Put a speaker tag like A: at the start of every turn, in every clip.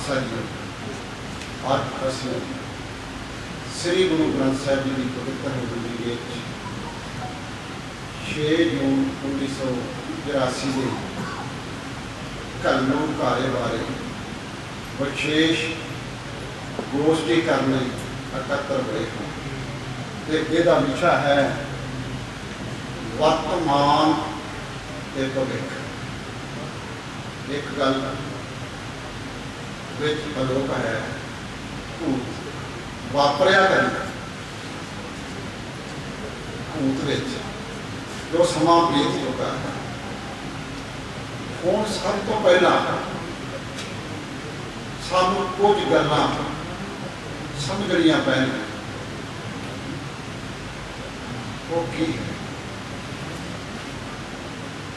A: खालसा जी आज असीं श्री गुरु ग्रंथ साहिब जी की पवित्र हवेली विच 6 जून 1984 के घल्लू घारे बारे विशेष गोष्ठी करने एकत्र हुए हैं। इसका विषय है वर्तमान के भविख। एक गल विच अलोक है, भूत वापरिया करी भूत विच जो समा बीत चुका है। हुण सब तो पहला सानू कुछ गल्लां समझणियां पैणीआं। वो की है?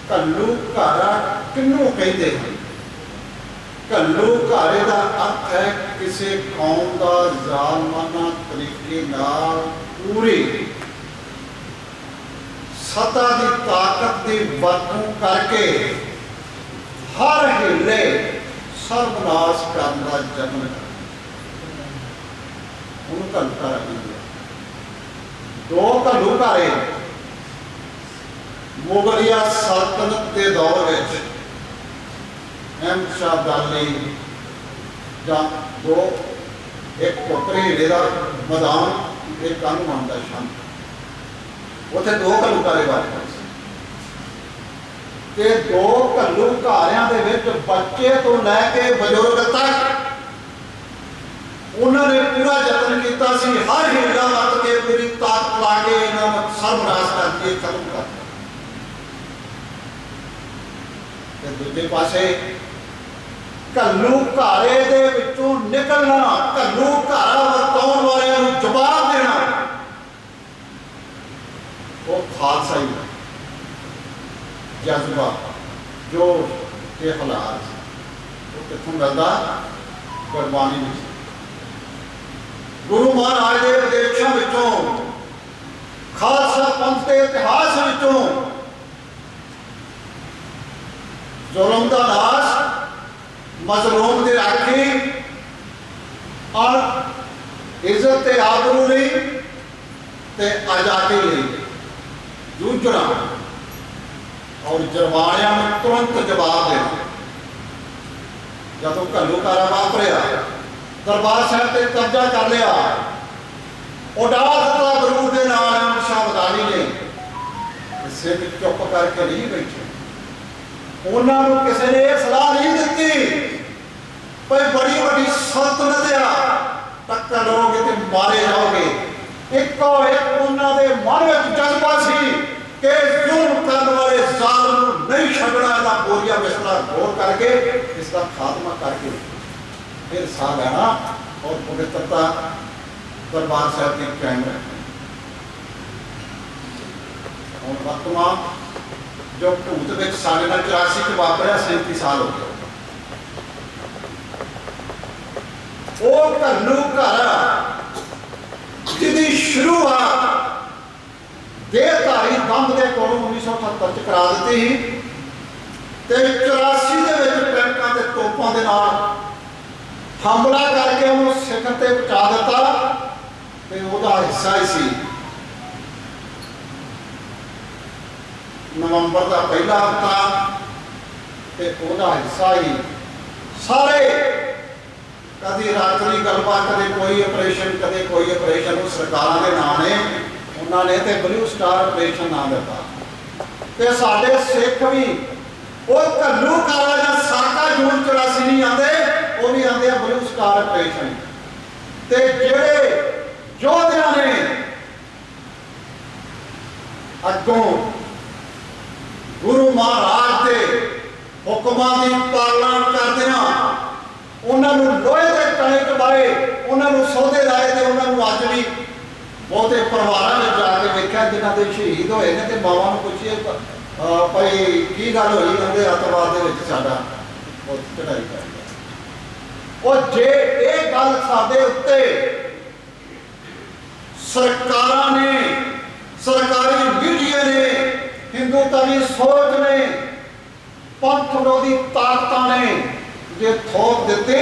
A: घल्लू घारा किनू कहते हैं? घल्लू घारे का अर्थ है किसी कौम का जालमाना तरीके नाल पूरी सत्ता की ताकत की वरतों करके हर हीले सर्वनाश करने का यत्न कर। घल्लू घारा कहते हैं। दो घल्लू घारे मुगलिया सल्तनत के दौर में अहमद शाह अब्दाली या दो एक टोकरी हीरे का मैदान एक कानून का शाम उत्थे दो घल्लू घारे बारे ते दो घल्लू घारियां दे विच बच्चे तो लैके बजुर्ग तक उन्होंने पूरा यत्न किया सी हर हीला वरत के पूरी ताकत ला के इन्होंने सर्वनाश करके खत्म कर। दूजे पासे घल्लू घारे दे विचों निकलना, घल्लू घारा वरताउण वालियां नूं जवाब देना, वो खालसाई जज्बा जो ये हालात वो कितों मिलता? गुरबाणी में। गुरु महाराज के उपदेशों विचों, खालसा पंथ के इतिहास विचों जुल्म का नाश, मजलूम की राखी और इज्जत ते आबरू लई ते आजादी लई जूझना और जरवाणियां नूं तुरंत जवाब देना। जदों घल्लू घारा वापरिया, दरबार साहिब ते कब्जा कर लिया, उड़ा दिता गुरूर दे नाल अहमद शाह अब्दाली ने। सिख चुप करके नहीं बैठे। उन्होंने किसी ने यह सलाह नहीं दी भाई बड़ी बड़ी सल्तनत आ, टक्कर लोगे तो मारे जाओगे। एको एक उन्होंने मन में जज्बा सी कि जुल्म करने वाले जालिम नहीं छड़ना, इसका बोरिया बिस्तरा घोर करके इसका खात्मा करके फिर साह लेना और पवित्रता दरबार साहब की कायम रखनी। और वर्तमान जो भूत में साढ़े 84 के वापरिया 37 साल हो गए। वो घल्लू घारा जिहदी शुरुआत देहधारी दंभ के कोलों 1978 करा दी ते 84 दे विच टैंकां ते तोपां दे नाल हमला करके उन्हें सिखर ते पहुंचा दिता ते उहदा हिस्सा ही सी। नवंबर का पहला हफ्ता ते उहदा हिस्सा ही सारे कभी रात्रि गलबात, कभी कोई ऑपरेशन, कभी कोई ऑपरेशन सरकारों के नाम ने उन्होंने तो ब्लू स्टार ऑपरेशन नाम दिता। ते साडे सिख भी वो घल्लू घारा या साका जून 84 नहीं आते, वो भी आते हैं ब्लू स्टार ऑपरेशन। ते जेड़े योद्धा ने अगों गुरु महाराज के हुक्मां की पालना करदियां उन्होंने लोहे के तने चबाए, उन्होंने सौदे लाए तो उन्होंने अज भी बहुते परिवारों में जाके देखा जिन्हों के शहीद होए ने। तो मावां नूं पुछिए भाई की गल हुई, उन्होंने अतवाद के साडा चढ़ाई कर। और जे ये गल साडे उत्ते सरकारां ने, सरकारी मीडिया ने, हिंदुत्वी सोच ने, पंथ विरोधी ताकतां ने जे थोप दिती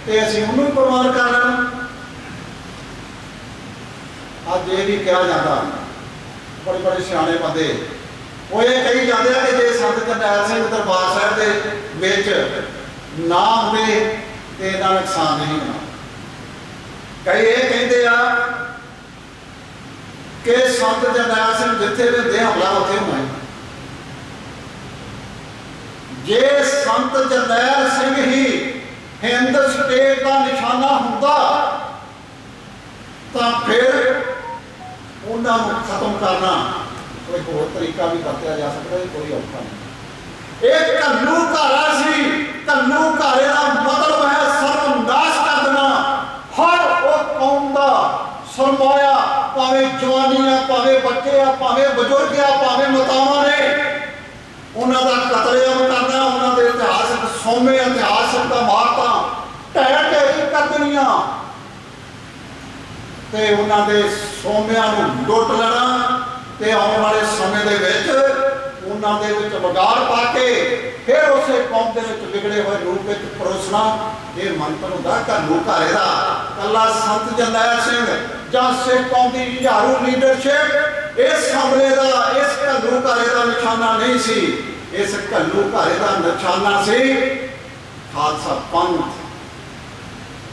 A: तो असीं उन्होंने भी कुर्बान कर लेना। अज ये भी कहा जाता, बड़े बड़े सियाने बंदे वो ये कही जाते हैं कि जे संत जरनैल सिंह दरबार साहिब के विच ना होवे तो इन्ना नुकसान नहीं होना। कई ये कहते हैं कि संत जरनैल सिंह जिथे भी दे हमला उत्थे होना है। जे संत जरनैल सिंह ही हिंद स्टेट का निशाना हुंदा तो फिर उन्होंने खत्म करना कोई होर तरीका भी करता जा सकता है, कोई औखा नहीं। एक घल्लूघारा सी, घल्लूघारे का मतलब है सर्वनाश कर देना। हर वो कौम का सरमाया, भावें जवानी है, भावें बच्चे आ, भावें बजुर्ग आ, भावें मातावां ने, उन्हों का कतलेआम करना, उन्होंने इतिहासक सौमे इतिहासक इमारतां ढह ढेरी कर देनियां ते उन्होंने सौमिया लुट लेना ते आने वाले समय दे विच उन्होंने विच विगाड़ पा के फिर उस कौम के बिगड़े हुए रूप में परोसना। ये मंत्र होंदा घल्लूघारे दा। कला संत जरनैल सिंह जां सिख कौम की जुझारू लीडरशिप इस हमले का, इस घल्लूघारे का निशाना नहीं सी। इस घल्लूघारे का निशाना सी खालसा पंथ।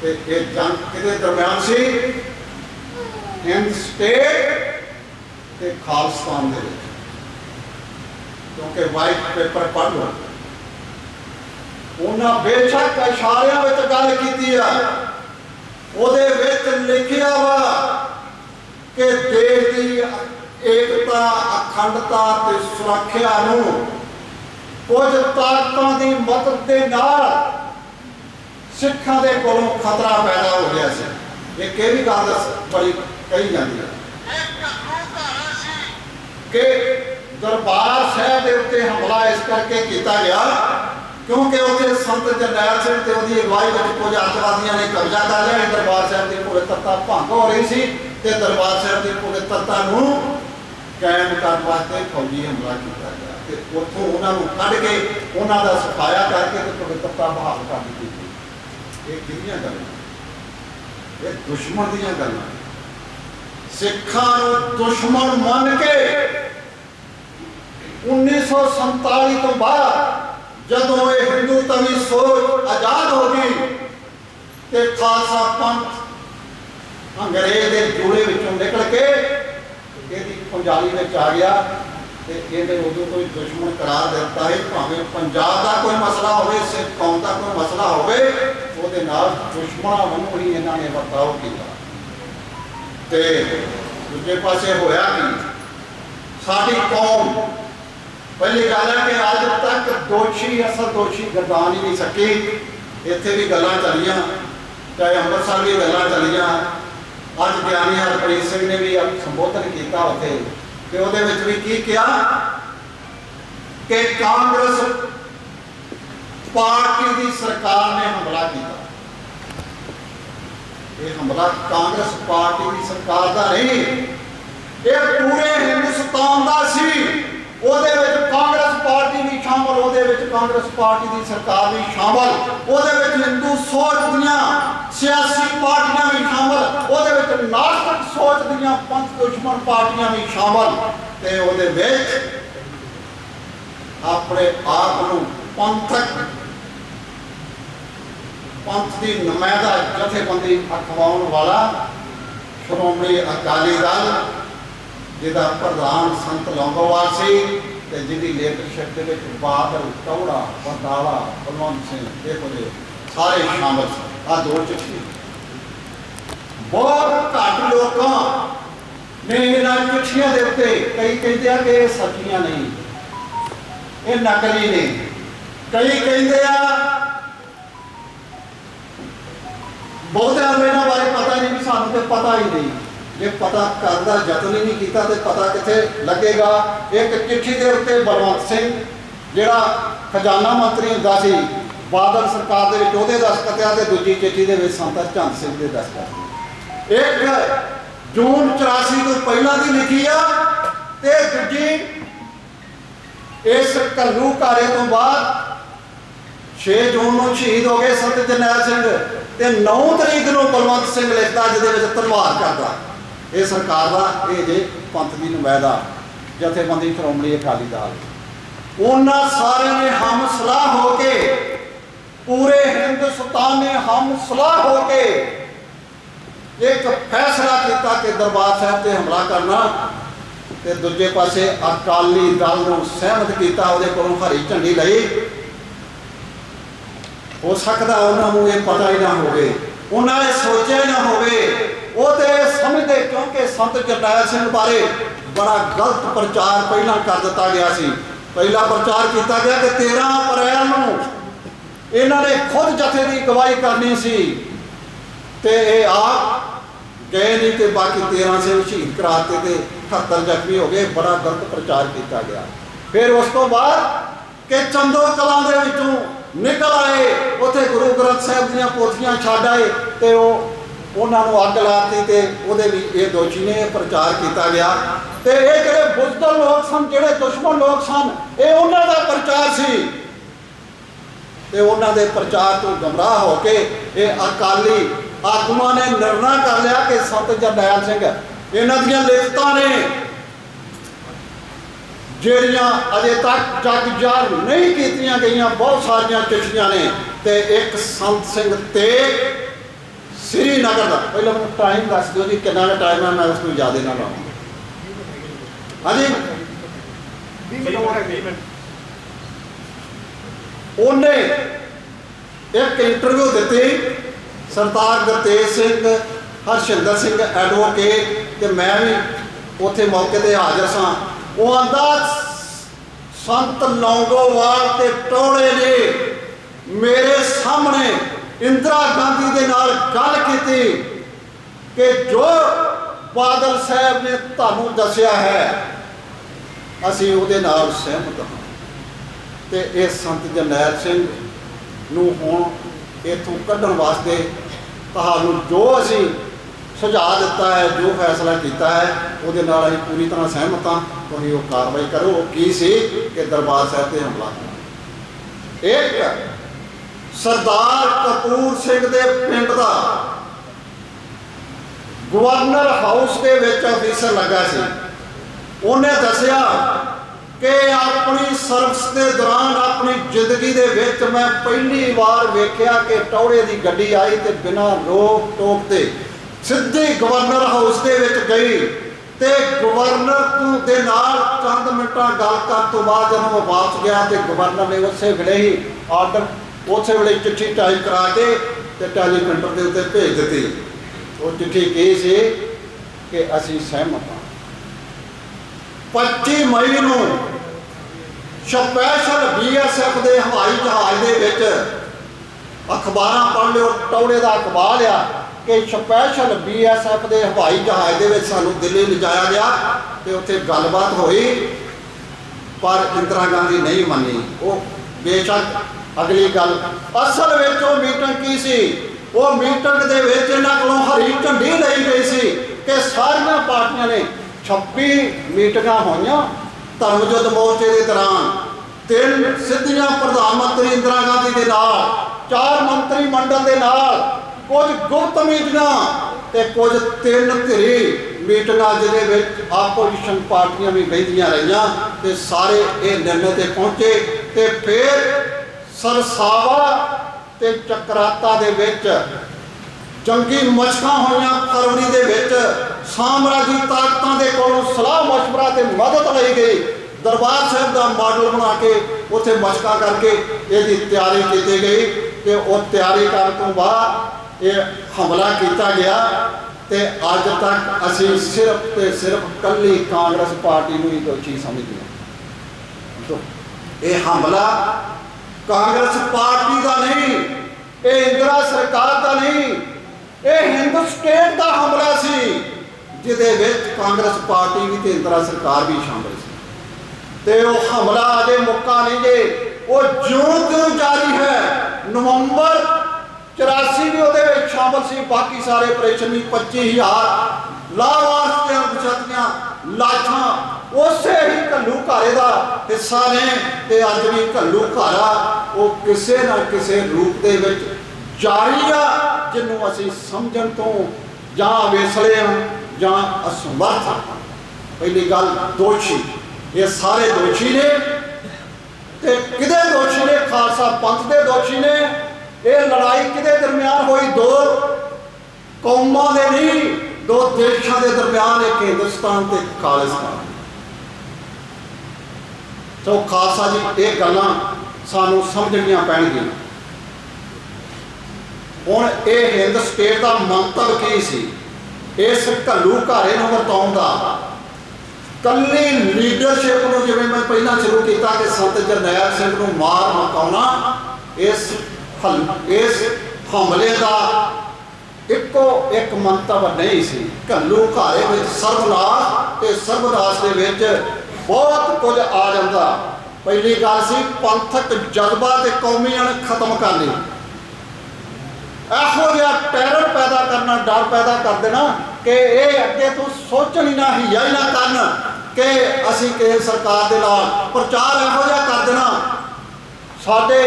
A: ते ये जंग किहदे दरम्यान सी? हिंद स्टेट ते खालिस्तान दे विच। क्योंकि वाइट पेपर पढ़ लो, उन्हें बेशक इशारियां विच गल कीती है, उहदे विच लिखिया वा कि देश की एकता, अखंडता ते सुरक्षा नूं कुछ ताकतां दी मदद दे नाल सिखां दे कोलों खतरा पैदा हो गया सी। एक ये भी गल बड़ी कही जाती है कि दरबार साहिब के उत्ते हमला इस करके किया गया क्योंकि उत्थे संत जरनैल सिंह ते उहदी अगवाई विच कुछ अतवादियों ने कब्जा कर लिया। दरबार साहिब की पवित्रता भंग हो रही सी ते दरबार साहिब की पवित्रता नूं कायम करने वास्ते फौजी हमला किया गया ते उत्थों उन्होंने कढ के उन्हों का सफाया करके ते पवित्रता बहाल कर दी गई। ये किहदियां गल्लां? ये दुश्मन दीयां गल्लां। सिखां नूं दुश्मन मान के 1947 तो बाद जदों ये हिंदू तवी सोच आजाद हो गई तो खालसा पंथ अंग्रेज के जूड़े विचों निकल के यदि पंजाबी में आ गया तो ये उदों कोई दुश्मन करार दिता है। भावें पंजाब का कोई मसला हो, सिख कौम का कोई मसला हो, दुश्मना वांगू ही इन्होंने बर्ताव किया। ते दूजे पासे होया कि साडी कौम पहली गल है कि अज तक दोषी असल दोषी गिरदान ही नहीं सकी। इत्थे भी गल्लां चलियां, चाहे अंमृतसर भी गल्लां चलियां। अज ज्ञानी हरप्रीत सिंह ने भी संबोधन किया उत्थे कि उहदे विच भी की किया कि कांग्रेस पार्टी की सरकार ने हमला किया। ये हमला कांग्रेस पार्टी की सरकार का नहीं, ये पूरे हिंदुस्तान का सी। ਉਹਦੇ ਵਿੱਚ कांग्रेस पार्टी भी शामिल, ਉਹਦੇ ਵਿੱਚ कांग्रेस पार्टी की सरकार भी शामिल, ਉਹਦੇ ਵਿੱਚ हिंदू सोच दियां सियासी पार्टियां भी शामिल, ਉਹਦੇ ਵਿੱਚ नास्तिक सोच दियां पंथ दुश्मन पार्टियां भी शामिल ते ਉਹਦੇ ਵਿੱਚ अपने आप ਨੂੰ पंथ की नुमाइंदा जथेबंदी अखवाउण वाला श्रोमणी अकाली दल जिहदा प्रधान संत लौंगोवाल सी ते जिहदी लीडरशिप दे विच बादल, टौड़ा, बरदाला, बलवंत सिंह इहो जे सारे शामिल सी। आ दो चिट्ठी बहुत घट लोकां ने इन्हां चिट्ठियां दे उत्ते कई कहते हैं कि ये सच्चियां नहीं, ये नकली ने। कई कहते हैं बहुतिਆਂ ਨੂੰ ਇਹਨਾਂ बारे पता नहीं, भी सानूं ते पता ही नहीं। जे पता करने का यत्न ही नहीं किया तो पता कितने लगेगा। एक चिट्ठी के उत्ते बलवंत सिंह जिहड़ा खजाना मंत्री हुंदा सी बादल सरकार दे विच उहदे दस्तखत आ, ते दूजी चिट्ठी दे विच संत चंद सिंह दे दस्तखत। एक जून 84 तो पहला दी लिखी आ ते दूजी इस घल्लूघारे तो बाद 6 जून को शहीद हो गए संत जरनैल सिंह। ਤੇ 9 ਤਰੀਕ ਨੂੰ ਬਲਵੰਤ ਸਿੰਘ ਲਿਖਦਾ ਜਿਹਦੇ ਵਿੱਚ ਧੰਨਵਾਦ ਕਰਦਾ ਇਹ ਸਰਕਾਰ ਦਾ, ਇਹ ਜੇ ਪੰਥ ਦੀ ਨੁਮਾਇੰਦਾ ਜਥੇਬੰਦੀ ਸ਼੍ਰੋਮਣੀ ਅਕਾਲੀ ਦਲ। ਉਹਨਾਂ ਸਾਰਿਆਂ ਨੇ ਹਮ ਸਲਾਹ ਹੋ ਕੇ, ਪੂਰੇ ਹਿੰਦੁਸਤਾਨ ਨੇ ਹਮ ਸਲਾਹ ਹੋ ਕੇ ਇੱਕ ਫੈਸਲਾ ਕੀਤਾ ਕਿ ਦਰਬਾਰ ਸਾਹਿਬ ਤੇ ਹਮਲਾ ਕਰਨਾ, ਤੇ ਦੂਜੇ ਪਾਸੇ ਅਕਾਲੀ ਦਲ ਨੂੰ ਸਹਿਮਤ ਕੀਤਾ, ਉਹਦੇ ਕੋਲੋਂ ਹਰੀ ਝੰਡੀ ਲਈ। ਹੋ ਸਕਦਾ ਉਹਨਾਂ ਨੂੰ ਇਹ ਪਤਾ ਹੀ ਨਾ ਹੋਵੇ, ਉਹਨਾਂ ਨੇ ਸੋਚਿਆ ਹੀ ਨਾ ਹੋਵੇ। ਉਹ ਤੇ ਸਮਝਦੇ, ਕਿਉਂਕਿ ਸੰਤ ਜਰਨੈਲ ਸਿੰਘ ਬਾਰੇ ਬੜਾ ਗਲਤ ਪ੍ਰਚਾਰ ਪਹਿਲਾਂ ਕਰ ਦਿੱਤਾ ਗਿਆ ਸੀ। ਪਹਿਲਾ ਪ੍ਰਚਾਰ ਕੀਤਾ ਗਿਆ ਕਿ 13 ਅਪ੍ਰੈਲ ਨੂੰ ਇਹਨਾਂ ਨੇ ਖੁਦ ਜਥੇ ਦੀ ਅਗਵਾਈ ਕਰਨੀ ਸੀ, ਤੇ ਇਹ ਆਪ ਗਏ ਨਹੀਂ, ਤੇ ਬਾਕੀ 13 ਸਿੰਘ ਸ਼ਹੀਦ ਕਰਾਤੇ ਤੇ 78 ਜ਼ਖਮੀ ਹੋ ਗਏ। ਬੜਾ ਗਲਤ ਪ੍ਰਚਾਰ ਕੀਤਾ ਗਿਆ। ਫਿਰ ਉਸ ਤੋਂ ਬਾਅਦ ਕਿ ਚੰਦੋ ਕਲਾਂ ਦੇ ਵਿੱਚੋਂ ਨਿਕਲ ਆਏ, ਉੱਥੇ ਗੁਰੂ ਗ੍ਰੰਥ ਸਾਹਿਬ ਦੀਆਂ ਪੋਥੀਆਂ ਛੱਡ ਆਏ, ਤੇ ਉਹਨਾਂ ਨੂੰ ਅੱਗ ਲਾਤੀ, ਤੇ ਉਹਦੇ ਵੀ ਇਹ ਦੋਸ਼ੀ ਨੇ ਪ੍ਰਚਾਰ ਕੀਤਾ ਗਿਆ। ਤੇ ਇਹ ਜਿਹੜੇ ਬੁਜ਼ਦਲ ਲੋਕ ਸਨ, ਜਿਹੜੇ ਦੁਸ਼ਮਣ ਲੋਕ ਸਨ, ਇਹ ਉਹਨਾਂ ਦਾ ਪ੍ਰਚਾਰ ਸੀ, ਤੇ ਉਹਨਾਂ ਦੇ ਪ੍ਰਚਾਰ ਤੋਂ ਗਮਰਾਹ ਹੋ ਕੇ ਇਹ ਅਕਾਲੀ ਆਗੂਆਂ ਨੇ ਨਿਰਣਾ ਕਰ ਲਿਆ ਕਿ ਸੰਤ ਜਰਨੈਲ ਸਿੰਘ, ਇਹਨਾਂ ਦੀਆਂ ਲਿਖਤਾਂ ਨੇ ਜਿਹੜੀਆਂ ਅਜੇ ਤੱਕ ਜਗ ਜ਼ਾਹਰ ਨਹੀਂ ਕੀਤੀਆਂ ਗਈਆਂ, ਬਹੁਤ ਸਾਰੀਆਂ ਚਿੱਠੀਆਂ ਨੇ, ਤੇ ਇੱਕ ਸੰਤ ਸਿੰਘ ਤੇ ਸ੍ਰੀਨਗਰ ਦਾ, ਪਹਿਲਾਂ ਮੈਨੂੰ ਟਾਈਮ ਦੱਸ ਦਿਓ ਜੀ ਕਿੰਨਾ ਟਾਈਮ ਹੈ, ਮੈਂ ਉਸ ਨੂੰ ਯਾਦ ਨਾ ਲਾਵਾਂ। ਹਾਂਜੀ, ਉਹਨੇ ਇੱਕ ਇੰਟਰਵਿਊ ਦਿੱਤੀ, ਸਰਦਾਰ ਗੁਰਤੇਜ ਸਿੰਘ, ਹਰਸ਼ਿੰਦਰ ਸਿੰਘ ਐਡਵੋਕੇਟ, ਤੇ ਮੈਂ ਵੀ ਉੱਥੇ ਮੌਕੇ ਤੇ ਹਾਜ਼ਰ ਸਾਂ। ਉਹ ਆਂਦਾ ਸੰਤ ਲੌਂਗੋਵਾਲ ਤੇ ਟੋੜੇ ਨੇ ਮੇਰੇ ਸਾਹਮਣੇ ਇੰਦਰਾ ਗਾਂਧੀ ਦੇ ਨਾਲ ਗੱਲ ਕੀਤੀ ਕਿ ਜੋ ਬਾਦਲ ਸਾਹਿਬ ਨੇ ਤੁਹਾਨੂੰ ਦੱਸਿਆ ਹੈ ਅਸੀਂ ਉਹਦੇ ਨਾਲ ਸਹਿਮਤ ਹਾਂ, ਤੇ ਇਹ ਸੰਤ ਜਰਨੈਲ ਸਿੰਘ ਨੂੰ ਹੁਣ ਇੱਥੋਂ ਕੱਢਣ ਵਾਸਤੇ ਤੁਹਾਨੂੰ ਜੋ ਅਸੀਂ ਸੁਝਾਅ ਦਿੱਤਾ ਹੈ, ਜੋ ਫੈਸਲਾ ਕੀਤਾ ਹੈ, ਉਹਦੇ ਨਾਲ ਅਸੀਂ ਪੂਰੀ ਤਰ੍ਹਾਂ ਸਹਿਮਤ ਹਾਂ। ਤੁਸੀਂ ਉਹ ਕਾਰਵਾਈ ਕਰੋ। ਉਹ ਕੀ ਸੀ ਕਿ ਦਰਬਾਰ ਸਾਹਿਬ ਤੇ ਹਮਲਾ ਕਰਨਾ। ਇੱਕ ਸਰਦਾਰ ਕਪੂਰ ਸਿੰਘ ਦੇ ਪਿੰਡ ਦਾ ਗਵਰਨਰ ਹਾਊਸ ਦੇ ਵਿੱਚ ਅਫੀਸਰ ਲੱਗਾ ਸੀ, ਉਹਨੇ ਦੱਸਿਆ ਕਿ ਆਪਣੀ ਸਰਵਿਸ ਦੇ ਦੌਰਾਨ, ਆਪਣੀ ਜ਼ਿੰਦਗੀ ਦੇ ਵਿੱਚ ਮੈਂ ਪਹਿਲੀ ਵਾਰ ਵੇਖਿਆ ਕਿ ਟੌੜੇ ਦੀ ਗੱਡੀ ਆਈ ਤੇ ਬਿਨਾਂ ਰੋਕ ਟੋਕ ਤੇ ਸਿੱਧੀ ਗਵਰਨਰ ਹਾਊਸ ਦੇ ਵਿੱਚ ਗਈ, ਤੇ ਗਵਰਨਰ ਦੇ ਨਾਲ ਚੰਦ ਮਿੰਟਾਂ ਗੱਲ ਕਰਨ ਤੋਂ ਬਾਅਦ ਜਦੋਂ ਉਹ ਵਾਪਸ ਗਿਆ, ਤੇ ਗਵਰਨਰ ਨੇ ਉਸੇ ਵੇਲੇ ਹੀ ਆਰਡਰ, ਉਸੇ ਵੇਲੇ ਚਿੱਠੀ ਟਾਈਪ ਕਰਾ ਕੇ ਤੇ ਟੈਲੀਪ੍ਰਿੰਟਰ ਦੇ ਉੱਤੇ ਭੇਜ ਦਿੱਤੀ। ਉਹ ਚਿੱਠੀ ਕੀ ਸੀ ਕਿ ਅਸੀਂ ਸਹਿਮਤ ਹਾਂ। 25 ਮਈ ਨੂੰ ਸਪੈਸ਼ਲ BSF ਦੇ ਹਵਾਈ ਜਹਾਜ਼ ਦੇ ਵਿੱਚ, ਅਖਬਾਰਾਂ ਪੜ੍ਹ ਲਿਓ, ਟੌੜੇ ਦਾ ਅਖਬਾਰ ਆ ਕਿ ਸਪੈਸ਼ਲ BSF ਦੇ ਹਵਾਈ ਜਹਾਜ਼ ਦੇ ਵਿੱਚ ਸਾਨੂੰ ਦਿੱਲੀ ਲਿਜਾਇਆ ਗਿਆ, ਤੇ ਉੱਥੇ ਗੱਲਬਾਤ ਹੋਈ, ਪਰ ਇੰਦਰਾ ਗਾਂਧੀ ਨਹੀਂ ਮੰਨੀ। ਉਹ ਬੇਸ਼ੱਕ ਅਗਲੀ ਗੱਲ, ਅਸਲ ਵਿੱਚ ਉਹ ਮੀਟਿੰਗ ਕੀ ਸੀ? ਉਹ ਮੀਟਿੰਗ ਦੇ ਵਿੱਚ ਇਹਨਾਂ ਕੋਲੋਂ ਹਰੀ ਝੰਡੀ ਲਈ ਗਈ ਸੀ ਕਿ ਸਾਰੀਆਂ ਪਾਰਟੀਆਂ ਨੇ 26 ਮੀਟਿੰਗਾਂ ਹੋਈਆਂ ਧਰਮ ਯੁੱਧ ਮੋਰਚੇ ਦੇ ਦੌਰਾਨ, 3 ਸਿੱਧੀਆਂ ਪ੍ਰਧਾਨ ਮੰਤਰੀ ਇੰਦਰਾ ਗਾਂਧੀ ਦੇ ਨਾਲ, 4 ਮੰਤਰੀ ਮੰਡਲ ਦੇ ਨਾਲ, ਕੁਝ ਗੁਪਤ ਮੀਟਿੰਗਾਂ ਤੇ ਕੁਝ 3 ਧਿਰੀ ਮੀਟਿੰਗਾਂ ਜਿਹਦੇ ਵਿੱਚ ਆਪੋਜੀਸ਼ਨ ਪਾਰਟੀਆਂ ਵੀ ਬੈਠੀਆਂ ਰਹੀਆਂ, ਤੇ ਸਾਰੇ ਇਹ ਨਿਰਣੇ ਤੇ ਪਹੁੰਚੇ। ਤੇ ਫਿਰ ਸਰਸਾਵਾ ਤੇ ਚਕਰਾਤਾ ਦੇ ਵਿੱਚ ਜੰਗੀ ਮਸ਼ਕਾਂ ਹੋਈਆਂ। ਫਰਵਰੀ ਦੇ ਵਿੱਚ ਸਾਮਰਾਜੀ ਤਾਕਤਾਂ ਦੇ ਕੋਲੋਂ ਸਲਾਹ ਮਸ਼ਵਰਾ ਤੇ ਮਦਦ ਲਈ ਗਈ। ਦਰਬਾਰ ਸਾਹਿਬ ਦਾ ਮਾਡਲ ਬਣਾ ਕੇ ਉੱਥੇ ਮਸ਼ਕਾਂ ਕਰਕੇ ਇਹਦੀ ਤਿਆਰੀ ਕੀਤੀ ਗਈ, ਤੇ ਉਹ ਤਿਆਰੀ ਕਰਨ ਤੋਂ ਬਾਅਦ ਇਹ ਹਮਲਾ ਕੀਤਾ ਗਿਆ। ਤੇ ਅੱਜ ਤੱਕ ਅਸੀਂ ਸਿਰਫ ਤੇ ਸਿਰਫ ਕੱਲੀ ਕਾਂਗਰਸ ਪਾਰਟੀ ਨੂੰ ਹੀ ਦੋਸ਼ੀ ਸਮਝਦੇ ਹਾਂ। ਇਹ ਹਮਲਾ ਕਾਂਗਰਸ ਪਾਰਟੀ ਦਾ ਨਹੀਂ, ਇਹ ਇੰਦਰਾ ਸਰਕਾਰ ਦਾ ਨਹੀਂ, ਇਹ ਹਿੰਦੁਸਤਾਨ ਦਾ ਹਮਲਾ ਸੀ, ਜਿਹਦੇ ਵਿੱਚ ਕਾਂਗਰਸ ਪਾਰਟੀ ਵੀ ਤੇ ਇੰਦਰਾ ਸਰਕਾਰ ਵੀ ਸ਼ਾਮਲ ਸੀ। ਤੇ ਉਹ ਹਮਲਾ ਅਜੇ ਮੁੱਕਾ ਨਹੀਂ ਜੇ, ਉਹ ਜਿਉਂ ਜਾਰੀ ਹੈ। ਨਵੰਬਰ 84 ਵੀ ਉਹਦੇ ਵਿੱਚ ਸ਼ਾਮਲ ਸੀ। ਬਾਕੀ ਸਾਰੇ ਆਪਰੇਸ਼ਨ ਵੀ 25,000 ਲਾਵਾਰਸ ਜਨਮਸ਼ਤੀਆਂ ਲਾਸ਼ਾਂ ਉਸੇ ਹੀ ਘੱਲੂਘਾਰੇ ਦਾ ਹਿੱਸਾ ਨੇ। ਤੇ ਅੱਜ ਵੀ ਘੱਲੂਘਾਰਾ ਉਹ ਕਿਸੇ ਨਾ ਕਿਸੇ ਰੂਪ ਦੇ ਵਿੱਚ ਜਾਰੀ ਆ। जिन्हों असी समझण तो जां अवेसले हाँ जां असमर्थ हाँ। पहली गल दोषी, ये सारे दोषी ने ते किदे दोषी ने? खालसा पंथ दे दोषी ने। ये लड़ाई किदे दरम्यान हुई? दो कौमां दे नहीं, दो देशों के दरम्यान, एक हिंदुस्तान ते खालिस्तान। तो खालसा जी ये गल्लां सानू समझनियां पैणगियां। हुण ये हिंद स्टेट का मंतव की सी? इस घल्लू घारे नूं वरताउण दा कल्ली लीडरशिप नूं, जिवें मैं पहला शुरू किया कि संत जरनैल सिंह नूं मार मकाउणा, इस हमले का इको एक मंतव नहीं सी। घल्लू घारे विच सर्वनाश ते सर्वनाश दे विच बहुत कुछ आ जाता। पहली गल सी पंथक जज्बा ते कौमीयत खत्म करनी, ਇਹੋ ਜਿਹਾ ਟੈਰਰ पैदा करना, डर पैदा कर देना कि ये अगे तो सोचण ही ना, हिया ही ना करन कि असी किसी सरकार के नाल प्रचार ਇਹੋ ਜਿਹਾ कर देना। साडे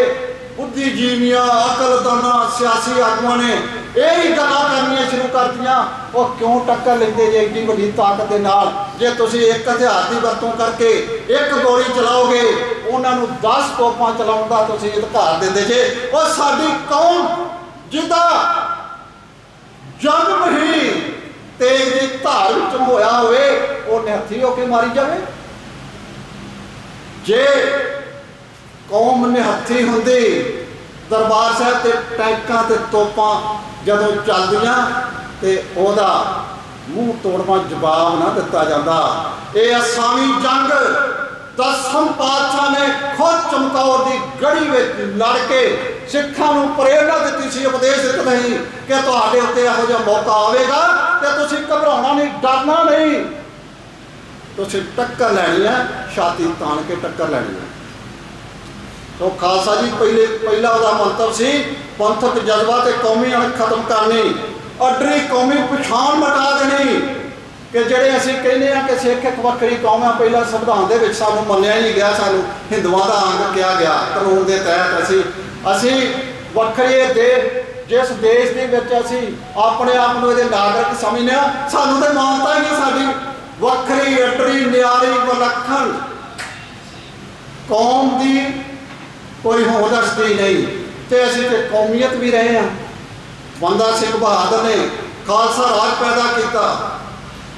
A: बुद्धिजीवियां अकलदाना सियासी आगुआं ने यही गल्लां करनियां शुरू कर दियां। वो क्यों टक्कर लेंदे जे एड्डी वड्डी ताकत दे नाल? जे तुसीं एक हथियार की वरतों करके एक गोली चलाओगे, उन्हां नूं 10 तोपां चलाउण दा तुसीं अधिकार दिंदे जे। वो साडी कौम जिदा जन्म ही तेज की धार विच होया होवे, वो निहत्थी होके मारी जाए। जे कौम निहत्थी हुंदी, दरबार साहब ते टैंकां ते तोपां जदों चलदियां ते ओहदा मूँह तोड़वा जवाब ना दिता जाता। ये असामी जंग 10वें पातशाह ने खुद चमकौर की गढ़ी में लड़ के सिखां नूं प्रेरणा दी सी, उपदेश दिता नहीं कि तुहाडे उत्ते इहो जिहा मौका आवेगा ते तुसीं घबराउणा नहीं, डरना नहीं, तुसीं टक्कर लैनी है, छाती ताण के टक्कर लैनी है। तो खालसा जी पहला उहदा मंतव सी पंथक जज्बा ते कौमी अणख खत्म करनी, अडरी कौमी पछाण मिटा देनी कि ਜਿਹੜੇ ਅਸੀਂ ਕਹਿੰਦੇ ਆ कि सिख एक ਵੱਖਰੀ कौम है। ਪਹਿਲਾਂ संविधान ਦੇ ਵਿੱਚ ਸਾਨੂੰ ਮੰਨਿਆ ਹੀ ਨਹੀਂ ਗਿਆ, ਸਾਨੂੰ ਹਿੰਦੂਆਂ ਦਾ ਅੰਗ ਕਿਹਾ ਗਿਆ ਕਾਨੂੰਨ ਦੇ ਤਹਿਤ। ਅਸੀਂ ਵੱਖਰੇ ਦੇਸ਼, ਜਿਸ ਦੇਸ਼ ਦੇ ਵਿੱਚ ਅਸੀਂ ਆਪਣੇ ਆਪ ਨੂੰ ਇਹਦੇ ਨਾਗਰਿਕ ਸਮਝਦੇ ਆ, ਸਾਨੂੰ ਤਾਂ ਮਾਨਤਾ ਹੀ ਨਹੀਂ। ਸਾਡੀ ਵੱਖਰੀ ਅਡਰੀ ਨਿਆਰੀ ਵਿਲੱਖਣ ਕੌਮ ਦੀ ਕੋਈ ਹੋਂਦ ਹਸਤੀ ਨਹੀਂ, ਤੇ ਅਸੀਂ ਤੇ ਕੌਮੀਅਤ ਵੀ ਰਹੇ ਹਾਂ। ਬੰਦਾ ਸਿੰਘ ਬਹਾਦਰ ਨੇ ਖਾਲਸਾ ਰਾਜ ਪੈਦਾ ਕੀਤਾ।